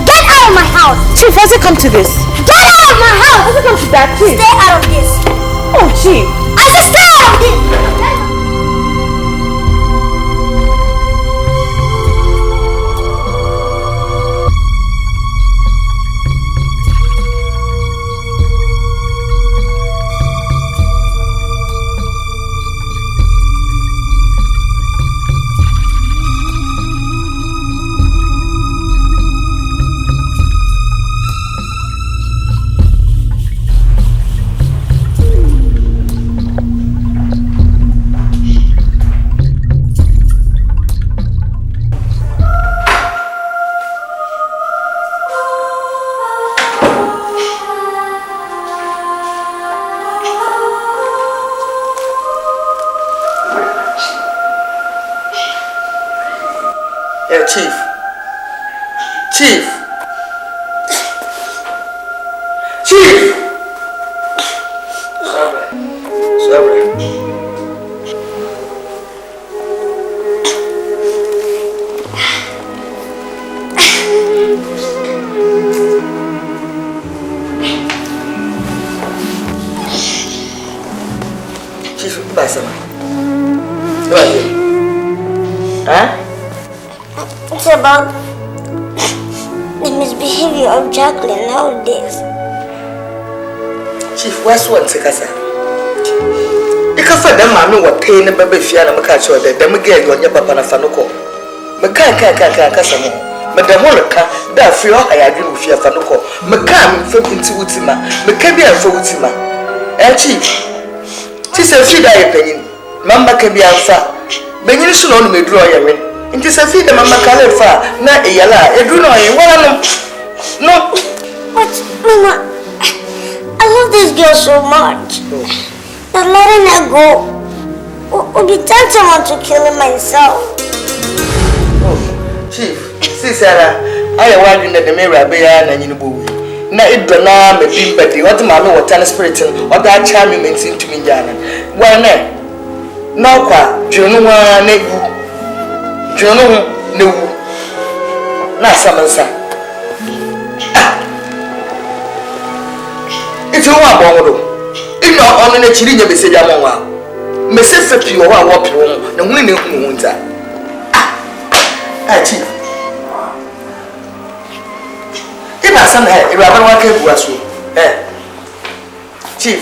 Get out of my house! Chief, what's it come to this? Get out of my house! What's it come to that, Chief? Stay out of this! Oh, Chief! I said stay out of this! Chief. Chief. Chief. Sorry. Chief, buy some. What are you? Huh? It's about the misbehavior of Jacqueline nowadays. Chief, what's one take us? Because for them, I know what pain and baby fear and catch or the demigate on your papa and Fanuco. Macasamo, Madame Holoca, that free I agree with your Fanuco. Macam from Intuitima, Macabia for Utima. And Chief, tis a feed I opinion. Mamba can be alpha. Benin should only draw your ring. It is a feed the Mama Califa, not a yala, a do no. But, Mama, I love this girl so much. That letting her go would be tantamount to killing myself. Oh, Chief, see, Sarah, I am wondering that the mirror be an in the boy. Now it don't know me being better. What mamma or tennis spirit or that charming means to me, Jana. Well, no, Juno, no, not Samansa. It's your one bottle. If not on the chili, you say, Yamma. Mrs. Feppi or one walk home, the winning winter. Ah, Chief. If I son had a rather one came to us, Chief.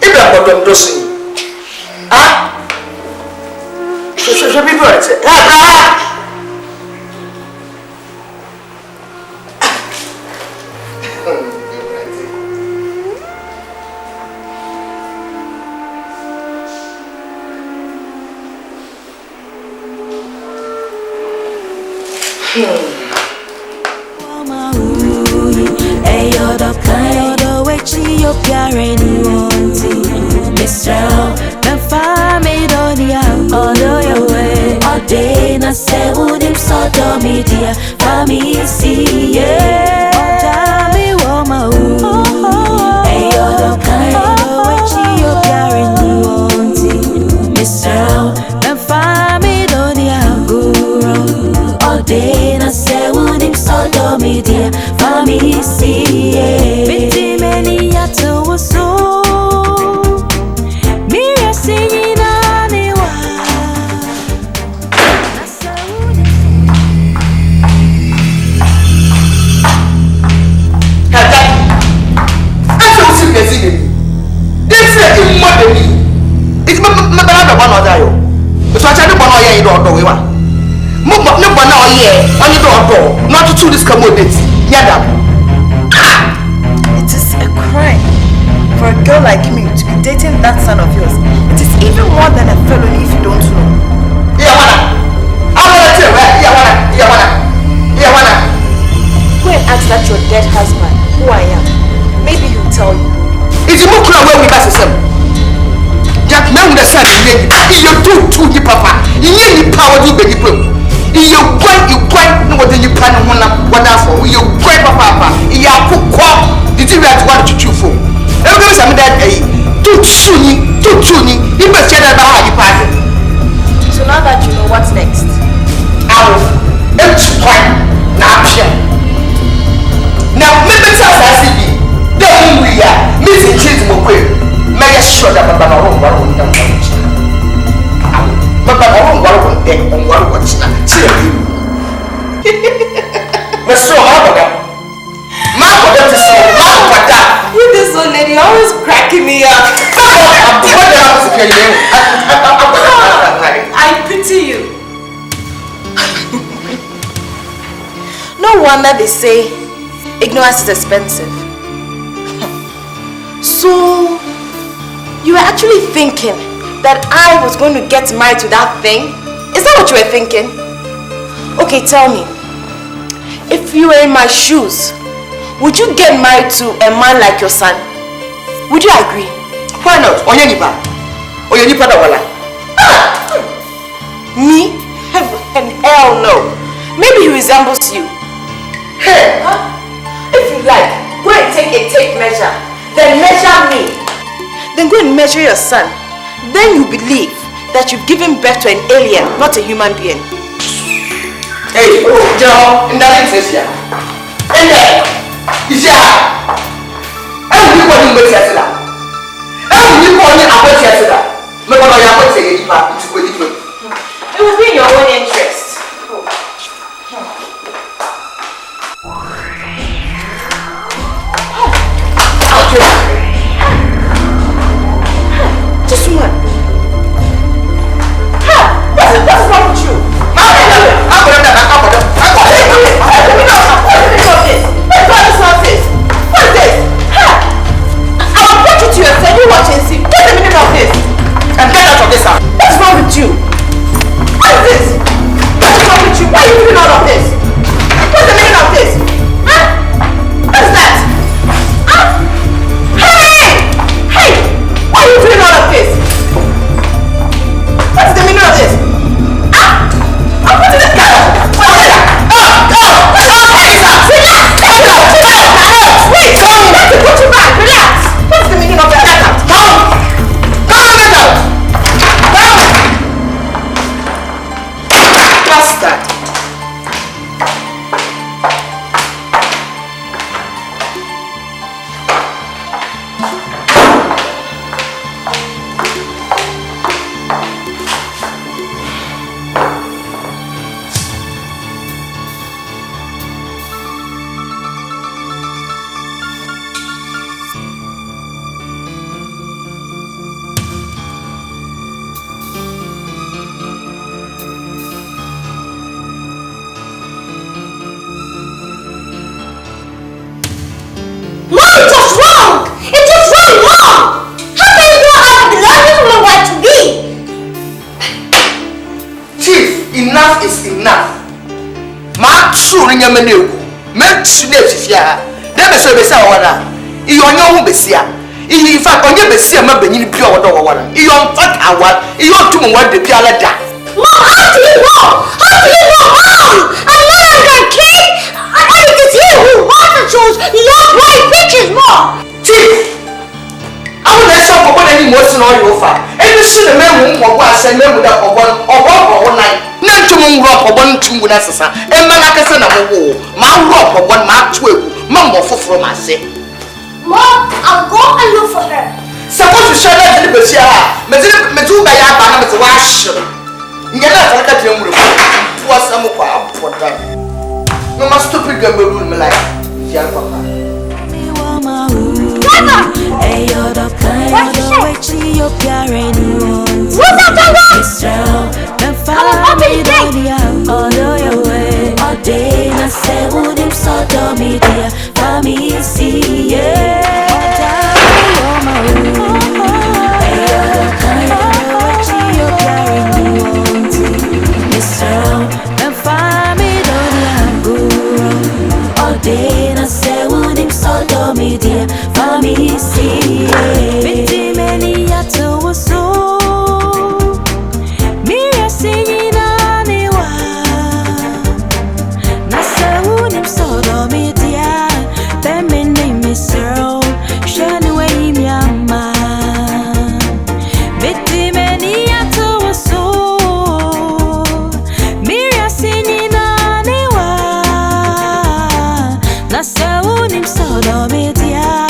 If I got them dosing. Ah? Should be right. Media, family, see, yeah. Hey, you're the kind of way you're guaranteed. Mr. And family, don't you all day, I say, would him so do media, family, see, yeah. Betty, many yet to so. Mira singing. It's my brother, one or the other. So I tell you, one year, you don't know. Move up, no one year, on your door, not to choose this commodity. Yada. It is a crime for a girl like me to be dating that son of yours. It is even more than a felony if you don't know. I want to tell you, go and ask that your dead husband who I am. Maybe he'll tell you. It's a book where we pass him. Jack, now the son, you do papa. You need the power to be the You no what you plan on what for. You great papa. You are cook. Did you realize what you for? Every time that too soon. You must get about how you pass it. So now that you know what's next, It's fine. Now, maybe it's as I see. Then we are missing kids more quick. May I show that Baba won't worry with them. Baba won't worry with them on what watch now. Mr. Harbour, Mark, what is so Mark, what that? you this old lady always cracking me up. I pity you. No wonder they say ignorance is expensive. So, you were actually thinking that I was going to get married to that thing? Is that what you were thinking? Okay, tell me. If you were in my shoes, would you get married to a man like your son? Would you agree? Why not? Onyenipa da wala. Me? And hell no. Maybe he resembles you. Hey! If you like, go and take a tape measure. Then measure me. Then go and measure your son. Then you believe that you've given birth to an alien, not a human being. Hey, Joe, in that instance, yeah. And then, you see, I'm going to go to that. I'm going to go to that. I'm going to go to that. It would be in your own interest. Just one. What's wrong with you? What's wrong with you? What is this? What's wrong with you? Why are you doing all of this? What's the meaning of this? Huh? What is that? Huh? Hey! Why are you doing all of this? What's the meaning of this? What is this guy? What is that? Relax! Wait, tell me not to put you back. Relax! What's the meaning of that? In fact, on your Bessia, my Benin pure water. You on fat hour, you ought to want the Pialada. Mom, how do you know? Mom? I'm not your kid. I think it's you who also chose your bright pictures, Mom. Chief, I will let some of any motion on your fire. And you see the man who was and them without one night. Not to moon rock or 1 2 with us, and Malacas and a war. My rock or 1 mark 12, Mamma for my say. Mom, I'll go and look for her. Suppose you shut up in the Bessia, Meduba Yabana with the wash. You cannot look at him with some for that. No more stupid girl will rule my life. Papa! Hey, you're the kind of witch you're carrying. What's that, It's true. The fire all your way. All day, I say, would him so dumb, dear. Family, see, yeah. Hey, you're the kind of witch you're carrying. It's true. The family, all day, I say, would him so dumb, dear. Family, see, yeah. Pretty many at to so. Mira singing on the wall. unim sodomedia.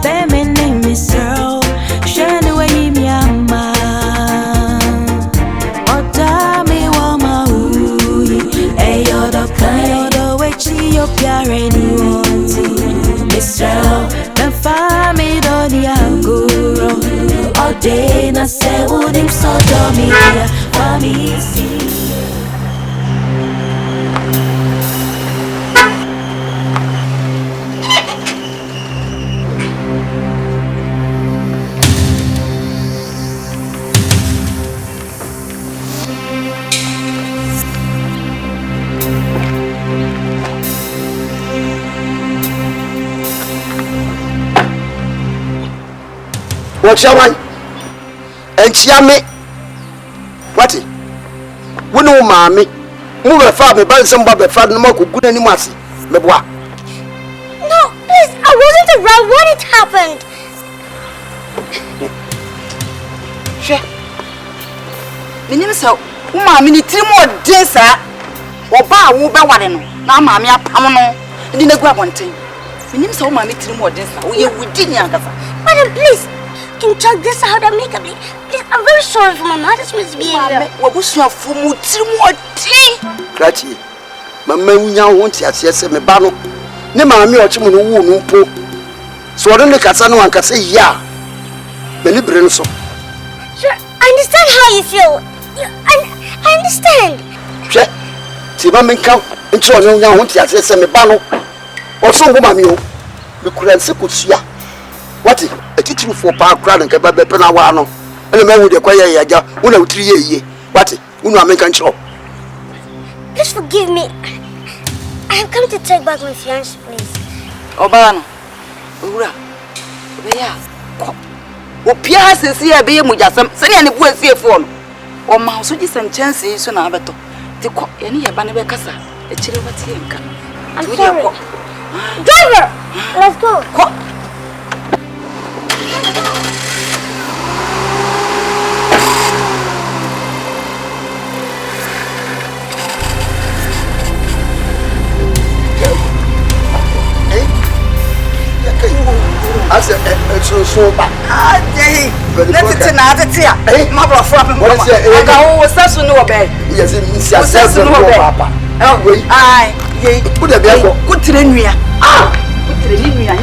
Femin name is Earl. Share the way him yama. Otami wama ui. Ayo do kai. Ayo way chi yo piare ni wanti. Miss Earl. Ben fami do di aguro. Ode na se unim sodomedia. Fami si. What shall I? And Chiame. What? We know, mammy. Move a father, but some Bobby father, no good any mercy. No, please, I wasn't around when it happened. She. The name is so. Mammy, need 3 more days, sir. Or bar won't be one. Now, mammy, I'm on. Didn't grab one thing. The name is so, mammy, 3 more days. We didn't, Madam, please. Can you check this out amicably? Please, I'm very sorry for my mother's misbehavior. What was your full 3 more days? Cratchy. Mamma, we now want to say, me bano. Ne mammy or Chimon woo po. So I don't look at someone can say, yeah. Many brains. Sure, I understand how you feel. I understand. Check. See, mammy count and show you now want to say, me bano. Or so, mammy, you couldn't say, could see. What is a teaching for park crowd and Kababa Penawano? And a man with a quiet yaga, 1 or 3 years. What? American show. Please forgive me. I have come to take back my fiancé, please. Obano. Ura. Obeya. Opia says here be mujasam. Say any boy see phone. Or mouse with some chances so now beto. The cock any banana cassa. A chili what he can. I'm sorry. Driver! Let's go. I said, so bad. Ah, Jay. Let it another tear. Mother of Robin. What is it? I was such a no bed. Yes, it's a papa. Oh, wait. I put a bell. Good to the new year. Ah, good to the new year.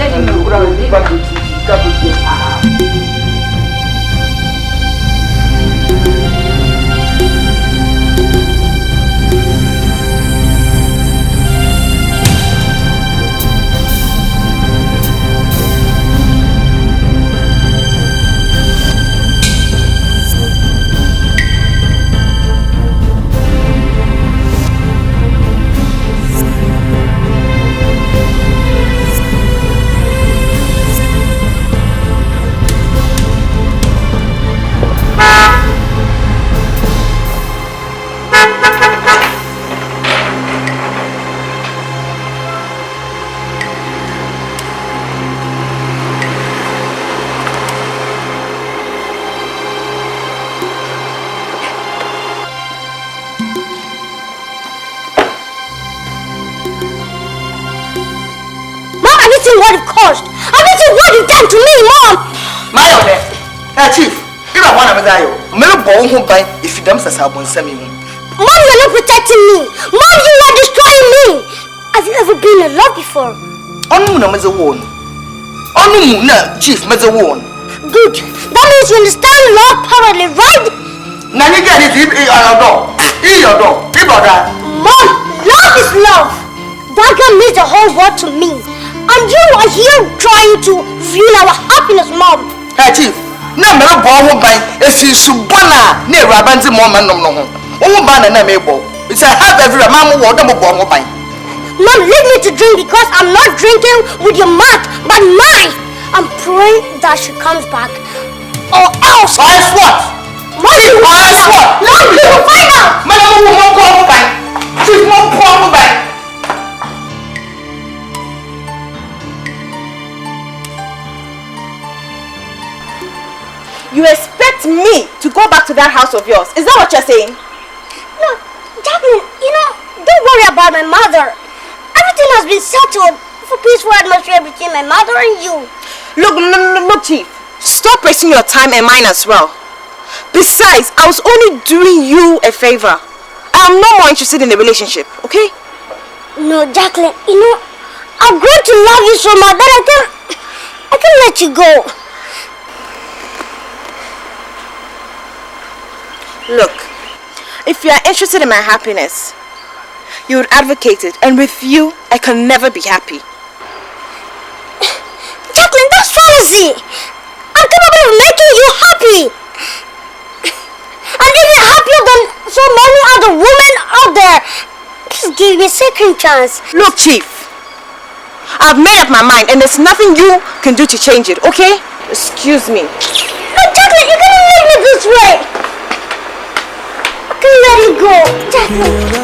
What it cost. I've been what you done to me, Mom. My Chief, if I want to die, I'm born home by if you don't say Mom, you're not protecting me. Mom, you are destroying me. Have you ever been in love before? Chief, good. That means you understand love thoroughly, right? Now you get it, your door. Mom, love is love. That girl means the whole world to me. And you are here trying to ruin our happiness, Mom. Hey, Chief. No, I'm not born by if you subana near Rabanzi Moment. It's a half every mamma water born by. Mom, leave me to drink because I'm not drinking with your mouth, but mine. I'm praying that she comes back. Or else. Or else what? Mom, you will find out. Mom, you will find out. Madam, won't go by. She's not born by. You expect me to go back to that house of yours? Is that what you're saying? No, Jacqueline, don't worry about my mother. Everything has been settled. for peaceful atmosphere between my mother and you. Look, Chief. Stop wasting your time and mine as well. Besides, I was only doing you a favor. I am no more interested in the relationship, okay? No, Jacqueline, you know, I've grown to love you so much that I can't let you go. Look, if you are interested in my happiness, you would advocate it, and with you, I can never be happy. Jacqueline, that's fantasy. I'm capable of making you happy. And even happier than so many other women out there. Please give me a second chance. Look, Chief, I've made up my mind, and there's nothing you can do to change it, okay? Excuse me. No, Jacqueline, you can't leave me this way. I can't let you go, Jacqueline.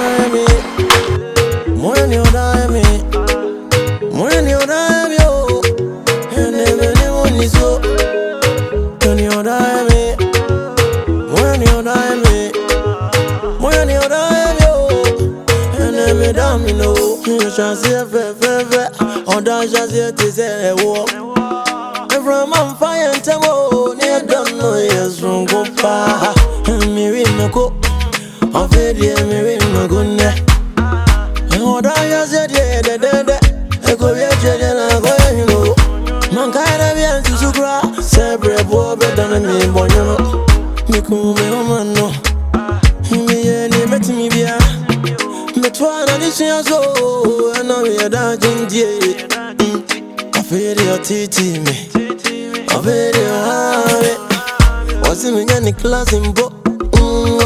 Class in book,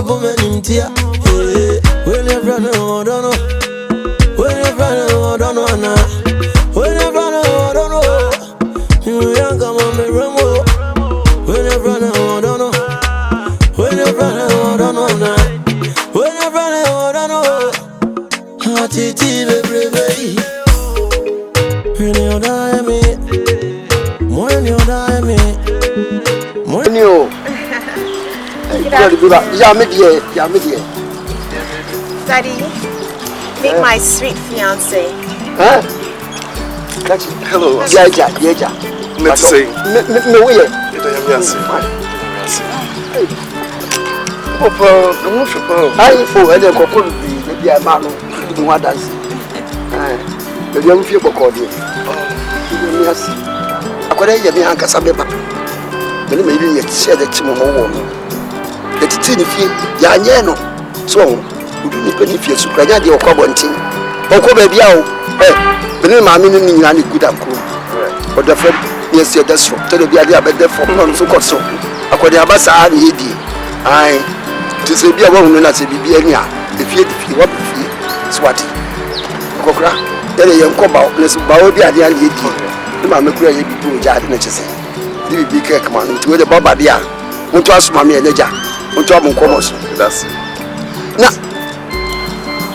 woman in tear. When you run, I don't know. When you run, I don't know. When you run, I don't know. You young come on me room. When you run, I don't know. When you run, I don't know. When you run, I don't know. How to teach baby. When you die me, when you die me, when you. Daddy, meet my sweet fiancé. Huh? Hello. Yeah. Let's say. No way. I for any couple be a man who had us. The young people called you. Yes. I could have been Uncle Sabeba. But maybe you said that tomorrow. The Tinifi, Yanyano, so would you penny fear to cry your cobonting? Or baby, the name I mean in any good uncle. But the friend, yes, that's so. Tell the idea about the form of so. I could have a sad lady. I to say be a woman as a BBNia, if you want to feel swatty. Cocra, then a young cobalt, let's bow the idea lady. The mamma cray people jar in a chassis. The big man to the Babadia. Won't ask Mammy and Leja. What job on commerce? That's it. Now,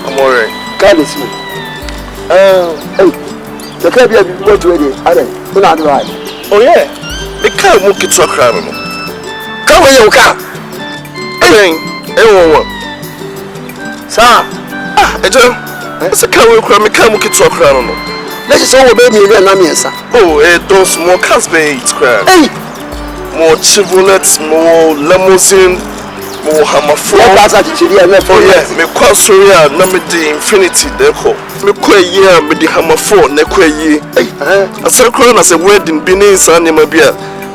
I'm alright. Can't see. The cabin will to any other. Who not right? Oh, yeah. They can't walk it to a crowd. Come where you come. Anyone. Sir, it's a cow crime. I can't walk it to a crowd. let's just all baby and Amiensa. Oh, those more cats be it's crowd. Hey, More Chevrolet, more limousine. Oh, I'm a fool. Oh, yeah, me quite sorry. I'm the infinity. Deco. Me quite year, me the hammer four, neque ye. A circle as a wedding, beneath Animabia.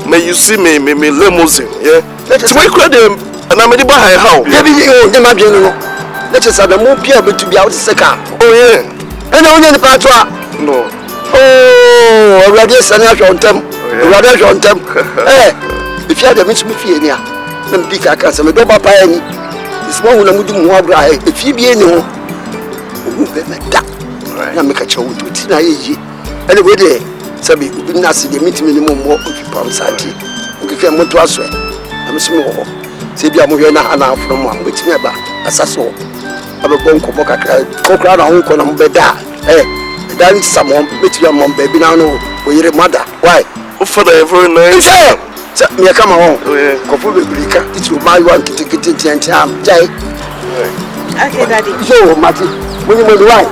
May you see me limousine, yeah? Let's make credit, and I'm the buy how. Maybe you the Mabino. Let us have a more peer to be out the second. Oh, yeah. And only the patois. No. Oh, already a senator on them. Rather on them. If you had a Miss Mufia. Big I can't say, don't buy any. It's more when I'm doing more. If you be any more, I make a show to Tina. Anyway, there, Sabi, we not see the meeting anymore more of people outside. We can want to us. I'm small. Say, I'm going to from one, which never as I saw. I'm a bone cocker on Colum Beda. That is someone, but your mom, baby, now know where your mother. Why? For the every night. Me come on. Go for the breaker. It will buy one to take it in time. Jay. Okay, Daddy. So, Matty, when you will write.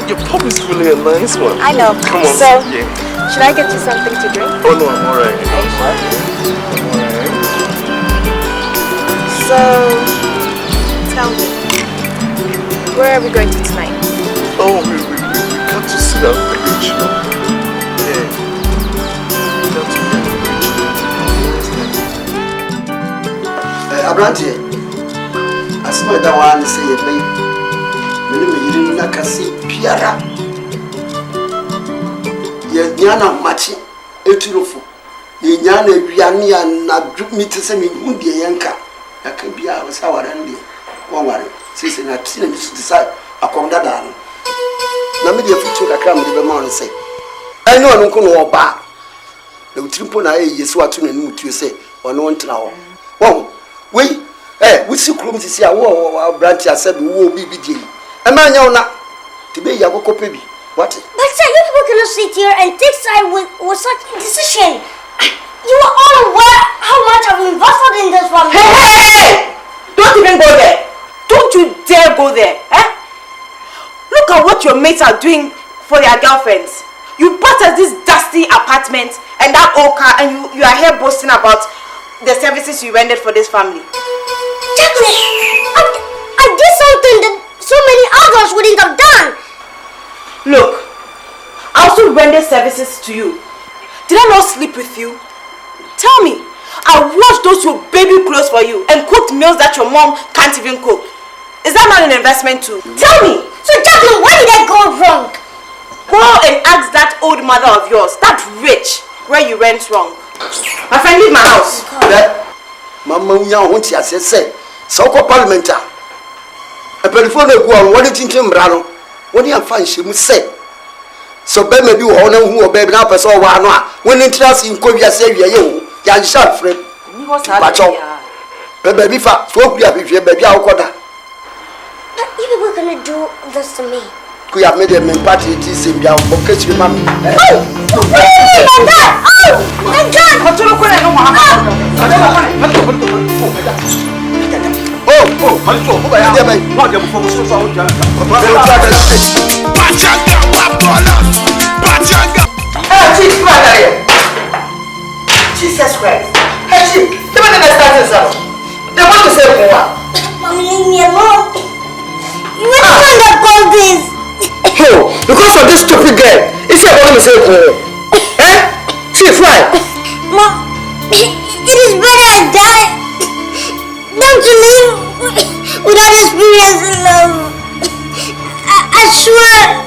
Your pop is really a nice one. I know. Come on. So, yeah. should I get you something to drink? Oh no, I'm alright. So, tell me, where are we going to tonight? Oh, we got to sit at the beach, you know? Yeah. We got to be at the beach. Abrantie, as my that one say it, me na kasi piara. Ye nyana machi eturofo. Ye nyana wiane ya na mi te se me hu de yenka. Aka bia o sa waran de. Won ware. Sisi na pisi mi su decide akomda da no. Na me de futu kakra me de be ma on say. Ai no nko no oba. Na utimpo na ye yesu atu na ni mutu say ono ntra ho. Won we we see krom sisi a wo branch asabi wo bibi die. E ma nya una te be ya kokko bi. What? But sir, you people cannot sit here and take side with such a decision. You are all aware how much I've invested in this family. Hey! Don't even go there. Don't you dare go there. Eh? Look at what your mates are doing for their girlfriends. You purchased this dusty apartment and that old car, and you are here boasting about the services you rendered for this family. Jacqueline, I did something that so many others wouldn't have done. Look, I also rendered services to you. Did I not sleep with you? Tell me, I washed those your baby clothes for you and cooked meals that your mom can't even cook. Is that not an investment too? Tell me! So Jacqueline, where did I go wrong? Go and ask that old mother of yours, that rich, where you went wrong. My friend, leave my house. Mama unya ho ti ase say so ko parliament a pelifo na gu on woni tintin mra no woni amfa nhemu say so be ma bi wo na hu o be na pese o wa no a woni ntrasi nko wiase awie ye wo ya nsha frem Ni ho sa ba be bi fa so ku ya hwehwe be bi a wokoda. But you people gonna do this to me. Ku ya me de me party ti se bia o kesi ma me. Oh! My God! Control ko na no ma. Oh, manso, o ba ya. What the fuck so so ja. Chief, come on here. Jesus Christ. Hey, Chief, the man that started this. They want to say what? Mommy, leave me alone. You were the one that caused this. Oh, because of this stupid girl. Is she going to say eh? Chief, why? Mom, it is better I die than to live without experiencing love. I swear,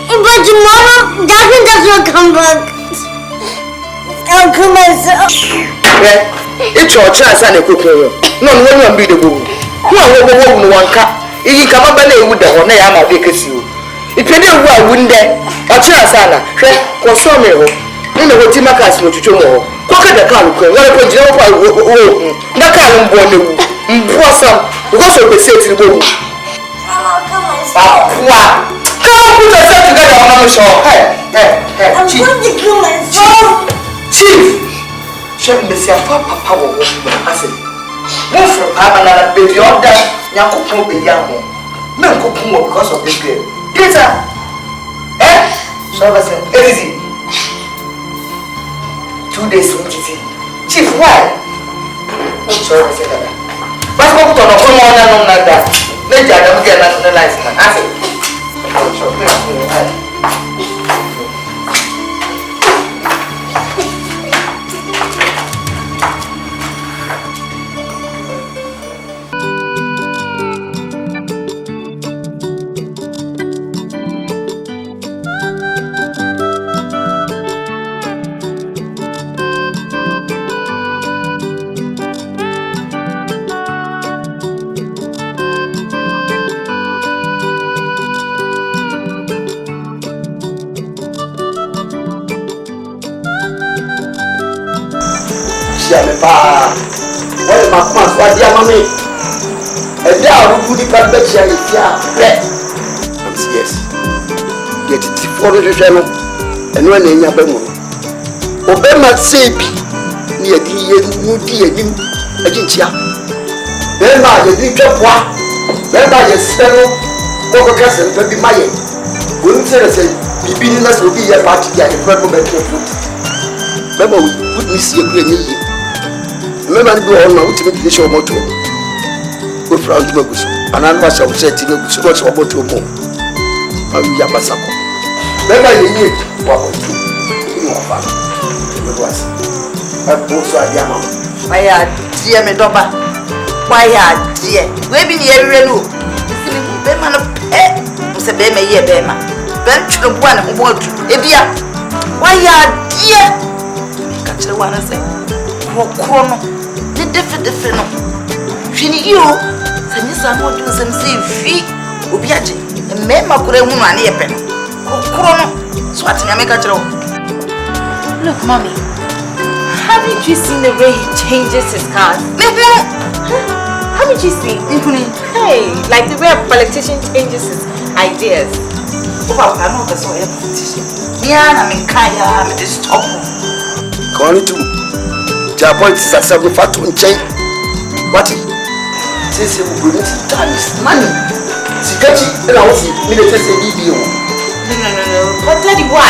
but tomorrow, Jacqueline does not come back. I'll kill myself. Yeah, it's your chance and a cooker. No, no, be the boo. Who are one cat? You come up and lay with the one I am a vacancy. If you didn't well, wouldn't there? A chance, Anna, console me. In the Hotima Castle to tomorrow. Cook at the car, what a point, that can't born blossom because of the safety room. I'll kill myself. Wow. Come put yourself together on the show. Hey, I'm Chief. going to kill myself. Chief. Check me, see, Papa, I said, move from Abana, baby, all that. Yanko can't be young. Men cook more because of this girl. Peter. Eh? So I said, easy. 2 days to eat. Chief, why? Sorry, I said that. But go to the phone on like that. Maybe I don't get that life. I said, What is my command? What dear mommy? A down who the perfection is here. Yes. Get it for the channel and when in your bemo. Obema sapi near the new dear him against ya. Then by the deep one. Then by the spell, over cousin, baby my. We say bibi ni na so bi ye party ya e friend mo be to. Remember we witness ye kure ni ye. Remember go on na ultimate decision moto. Go front to go so. Anan ma so set ni go so so moto mo. Awi ya pasako. Remember ye wa ko tu. Ni wa fa. Ni was. Abu so adia mama. Waya die me doba. Waya die. We bi ni ewere no. Sini be ma no se be me ye be ma. Ben tru bo na bo tu. Ebia. Waya die. Ka kire wa na se. Ko no. De defe no. Hwini yo. Sanyi sa mo dun sem se fi. Obi aje. Me ma kure hu no ane ye pe no. Ko no. So atimi ameka kire wo. Look, mommy. Haven't you seen the way he changes his cars? Haven't you seen? Hey, like the way a politician changes his ideas. I know that's why I'm politician. Yeah, I'm in Kaya, I'm this top. Calling to Japan is a 75 to chain. What? Since you will need time is money. Sikachi, and I was military DBO. No. But Daddy, why?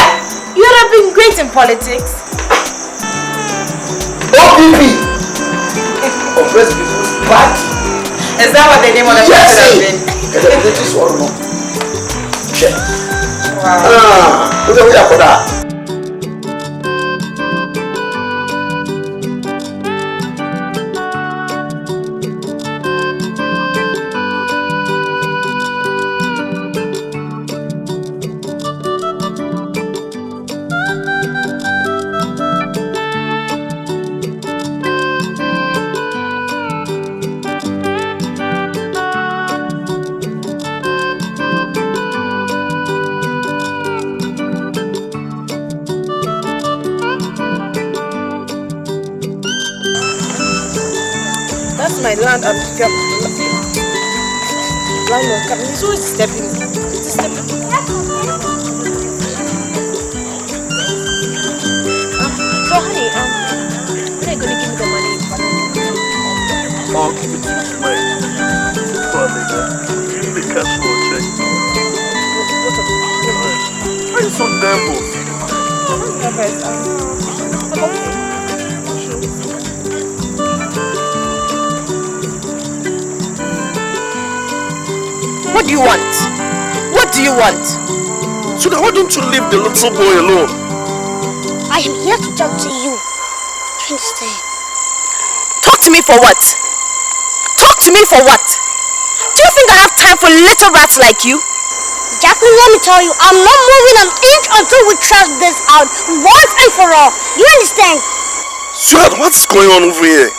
You would have been great in politics. OPP Oppressed People's Party. Is that what the name of the party has been? This is all no. Check. Wow. Look at what I got. That's my land and landlord. He's always stepping. So honey, when are you gonna give me the money? I'll give it to you, mate. Give me the cash for a check. Why are you so devil? What do you want? What do you want? So then why don't you leave the little boy alone? I am here to talk to you. Do you understand? Talk to me for what? Talk to me for what? Do you think I have time for little rats like you? Jacqueline, let me tell you, I'm not moving an inch until we trash this out once and for all. You understand? Sweat, what's going on over here?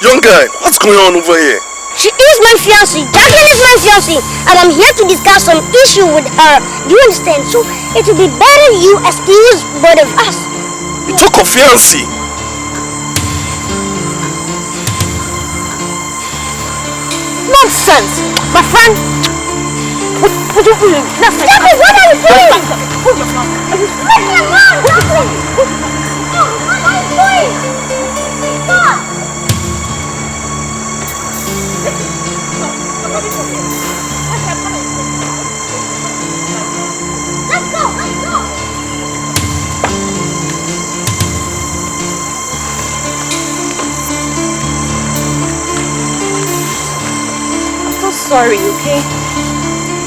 Young guy, what's going on over here? She is my fiancée. Jacqueline is my fiancée, and I'm here to discuss some issue with her. Do you understand? So it would be better you excuse both of us. You took a fiancé. Nonsense! My friend! What are you doing? Jacqueline, what are you doing? Hold your phone. Leave me alone, Jacqueline! Oh, what are you doing? Stop! Let's go! I'm so sorry, okay?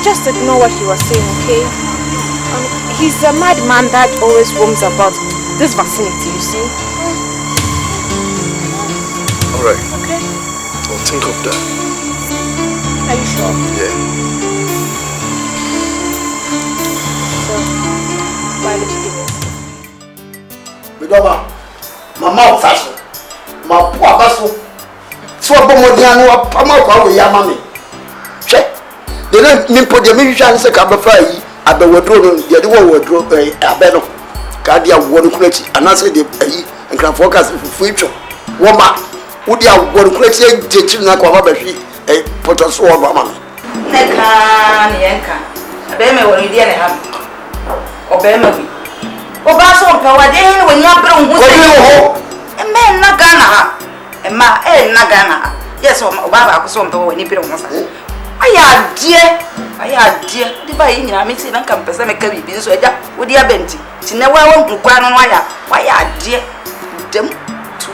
Just ignore what he was saying, okay? He's a madman that always roams about this vicinity, you see? Alright. Okay. I'll think of that. Are you sure? Yeah. So, why did you do this? Midoma, my mouth has my poor vessel. So a bomodiano, a mouth with Yamami. Check. The name put the musician say Cabafai, at the wardrobe, the other wardrobe, a bed of Cardia water quality, and answer the and can focus for future. Woman, would you have one quality teaching like Wabashi, a potato or mamma? Yanka. Obey when you didn't have. Obey me. Obaso, Pawadin, when you're brown, a man not gonna. A man, not gonna. Yes, Obaba was on the way, when you put on. I dear. Aya dear, the buy in your meeting and come person make a baby so that would your benty. She never won't do quite on wire. Why are dear them too?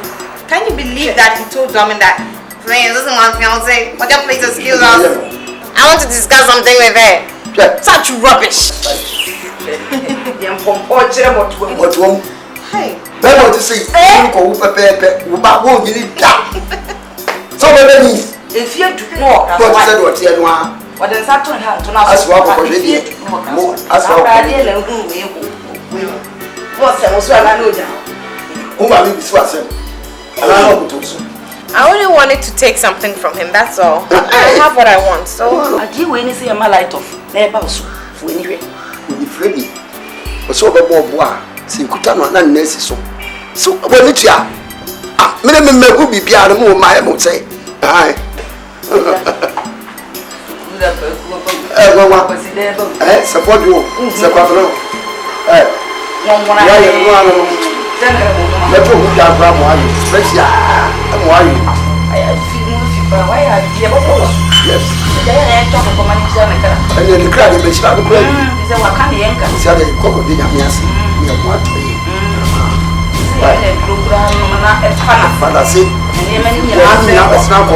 Can you believe that he told Domin that friends doesn't want fiance? What your please excuse us? I want to discuss something with her. Such rubbish. Hey. Better to see. Go prepare. Who need that? So many. If you do more, what you said, what then Saturn had to now as well for the as well. What's that? Was I know now? Who are this person? I only wanted to take something from him, that's all. I have what I want, so... I do when you see a light off. Never so. When you're Freddy. So, the more boy, Sinkutano and Nancy. So, when it's ya, minimum will be beyond the moon, my would say. Aye. Support you, support you. Let me grab one. Let's ya. Why you? I feel why I dear. Yes. I talk about my son. And then the crowd is not the play. Is a Wakani Yanka. It's a crocodile. Yes. We have one to eat. Father said, it's not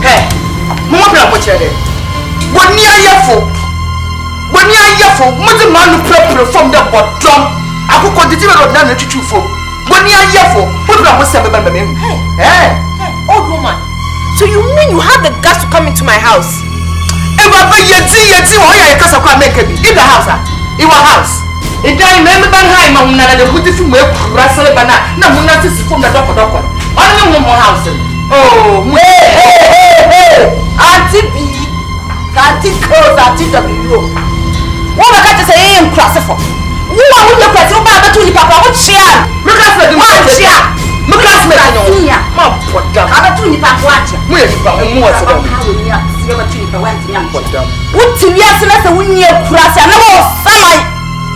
Hey, Mama, what you're there? When you're for, Mother Man from the bottom, I could continue to run the two for. When you're here for, put on what's ever by me. Hey, old woman. So you mean you have the guts to come into my house? And what you see, because I can't make it in the house. In our house. It don't remember behind Mamma and the beautiful way, Russell Banana, no one else is from the doctor. Only one more house. Oh, hey, Auntie B, Auntie Curls, Auntie W. What I got to say, I am classified. You are with your person, Papa, to the Papa, what she are? Look at the one she are. Look at me, I know. Mom, put down. I'm a tuni Papa. Where you from? More of them. What to be as a winning class and no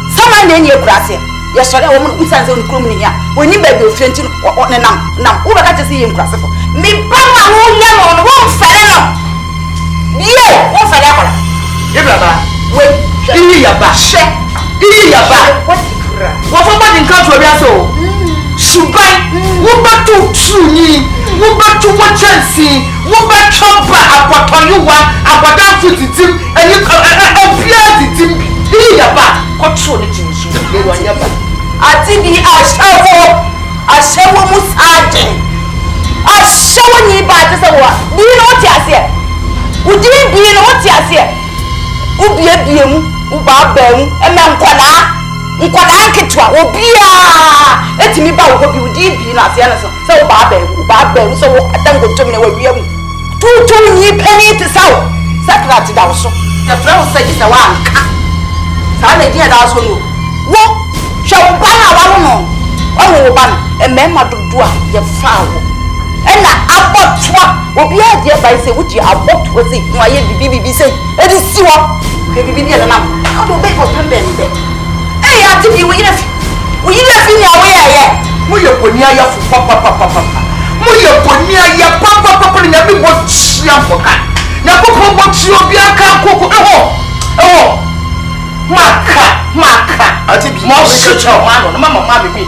someone in your class. Yes, I woman who stands on the here. When you baby friend on a now, who got to see him classified. Me, Papa, who yell on one fellow. Yeah, one fellow. Wait, you are back. What about in country? Shubai, what about to Tuni? What about to what Chelsea? What about Trump? What on you want? What down to the team? And you appear the team. Here, back. Control the team. I think I shall almost add. I show me by the one. Do you know what you say? Would you be in what you say? Ubiabium, Ubabem, and Manquana, Nquanakitwa, Ubia. Let me bow what you did be not the so Babem, so I don't go to me where we are. Two penny to south. Sacrat also. The flower said it's a one. Sana dear, that's one. What shall ban a woman? Oh, ban, and Mamma do your foul. And I bought what will be a dear by say, which you have bought was it? No, I baby say, it is you up. Baby, how do they put them there? Hey, I think you will left in your way. We are Bonia for papa. We are Bonia, papa, and everyone sham for cat. Now, what you be a car cook. Oh, Maka. I think more such a man on Mamma Mammy.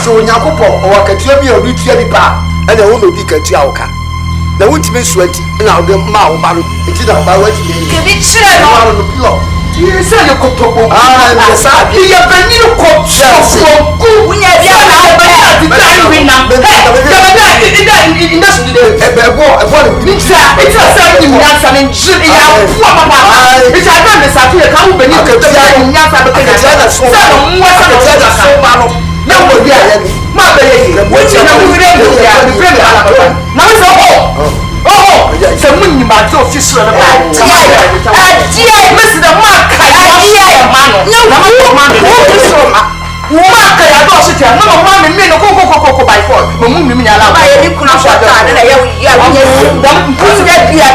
So, Yacopo or Catiobi or Lutia Bar. And I won't be a Tiauka. There won't be sweaty, and I'll be Mao Baru. It's not about what you did. On the pillow. You said you could talk about you have a new coat. We have the time we number. It's a certain Yasa and Julia. It's a done this after a company. I could tell you Yasa because so much. No, my baby, what's your name? Now it's all. Oh, someone you might go fish on the back. Mr. Mark, I man. No, Maka ya do so tia. No ma me no ko by force. Mo mu mi nya la. Ba ye ni kuna so ta na ya ya nya. Dam pusu ya bia.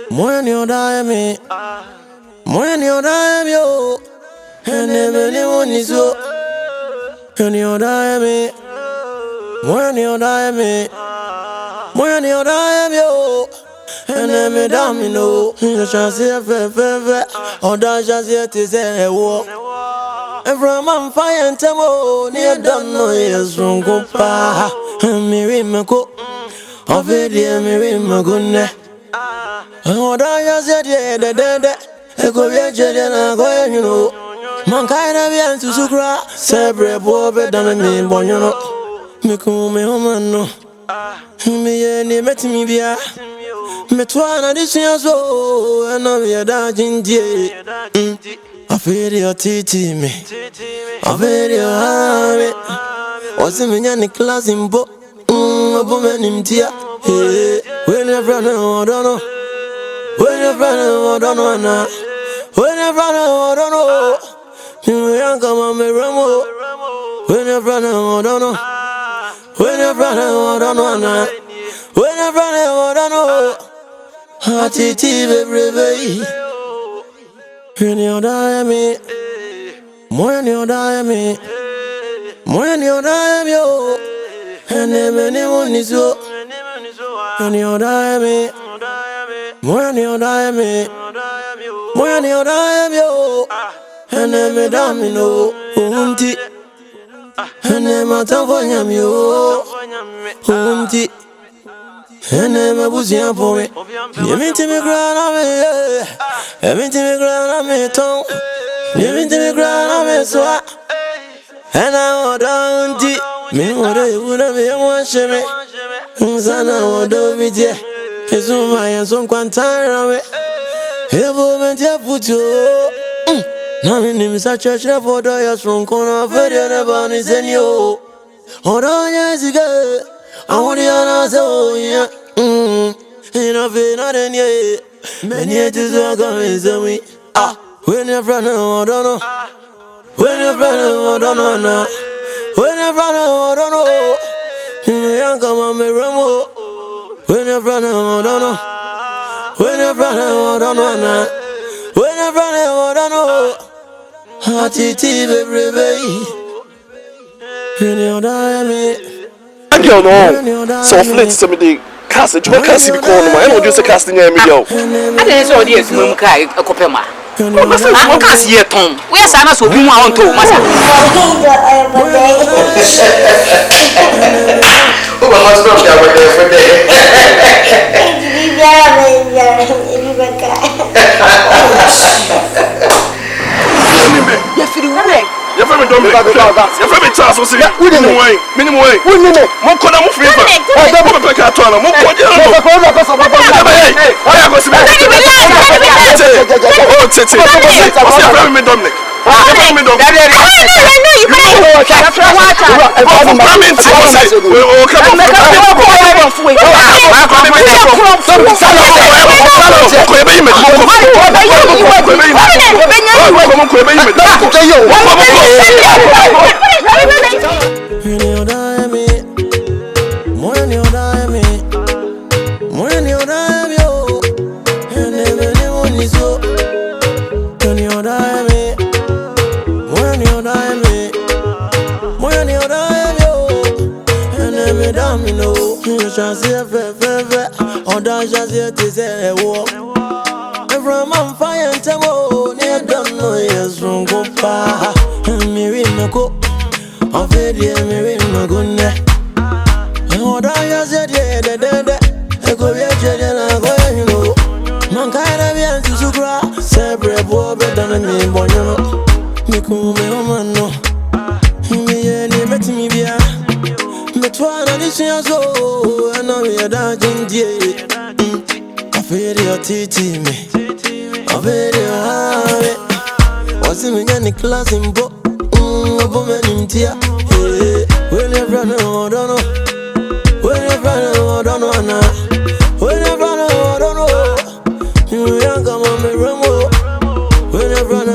Morning or die me, morning or die yo, and never anyone is so. Morning or die me, morning or die me, morning or die yo, and never damn no. You shall see a fair, or that shall see it is a war. And from on fire and tamo, near done no years from Copa, and Mirimako, of it, dear Mirimagune. Oh, I said, yeah, I go get you, and I go, you know. Mankind of young to Sukra, Sabre, Bob, than me, Bono. Miko, me, home, no. Me, any met me, Bia. Metwana, this year, so, and I'm your dodging, dear. I feel your titty, me. I feel your army. Was in any class in book, a woman in tear. When you're running, I don't know. When you're running, I don't know now. When you're running, I don't know. You come on me, Ramo. When you're running, I don't know. When you're running, I don't know now. When you're running, I don't know. Hearty baby. When you die me, when you die me, when you die yo, and anyone is so. When you die me. When you die me, when you die yo, and me damino, unti, and me tavoyam yo, unti, and me buzia for me. You mean to me grand you mean to me grand tongue, you mean to me grand so, and I don't me what I would have been watching me, Sana would have been. It's my and some quantity. Every moment you put you. Now in him is a church for the years from corner of the never is any you. Hold on, yes, ago. I want the honors, oh, yeah. Enough, not any. Many it is a coming. When you're running, I don't know. When you're running, I don't know. When you're running, I don't know. You come on, me, Ramo. When you're running, I don't know. When you're running, I don't know. When you're running, I don't know. Hearty baby. When you die me. I don't know. So flit to me the cast. You can't see the corner. I don't just casting your video. I didn't saw this mum cry a copema. I can't see a tongue. Where's Anna so be one to Massa? Oh, I must not have a day for day. Your family don't make your family Charles was here. Minimum way. More could I'm free. I don't make a ton of more. From on fire and tamo, near don't know yes from Copa, and Mirimako, of it, dear Mirimagune. And what I said, yeah, I go get you, and I go, you know. na me bonyo me kume omano me ye ni meti mi bia me twana ni so na me da jindie afere o titi me afere ave wasi me nyani class imbo obo me nimtia when you run I don't know when you run I don't know na when you run I don't know you young come on me remo when you run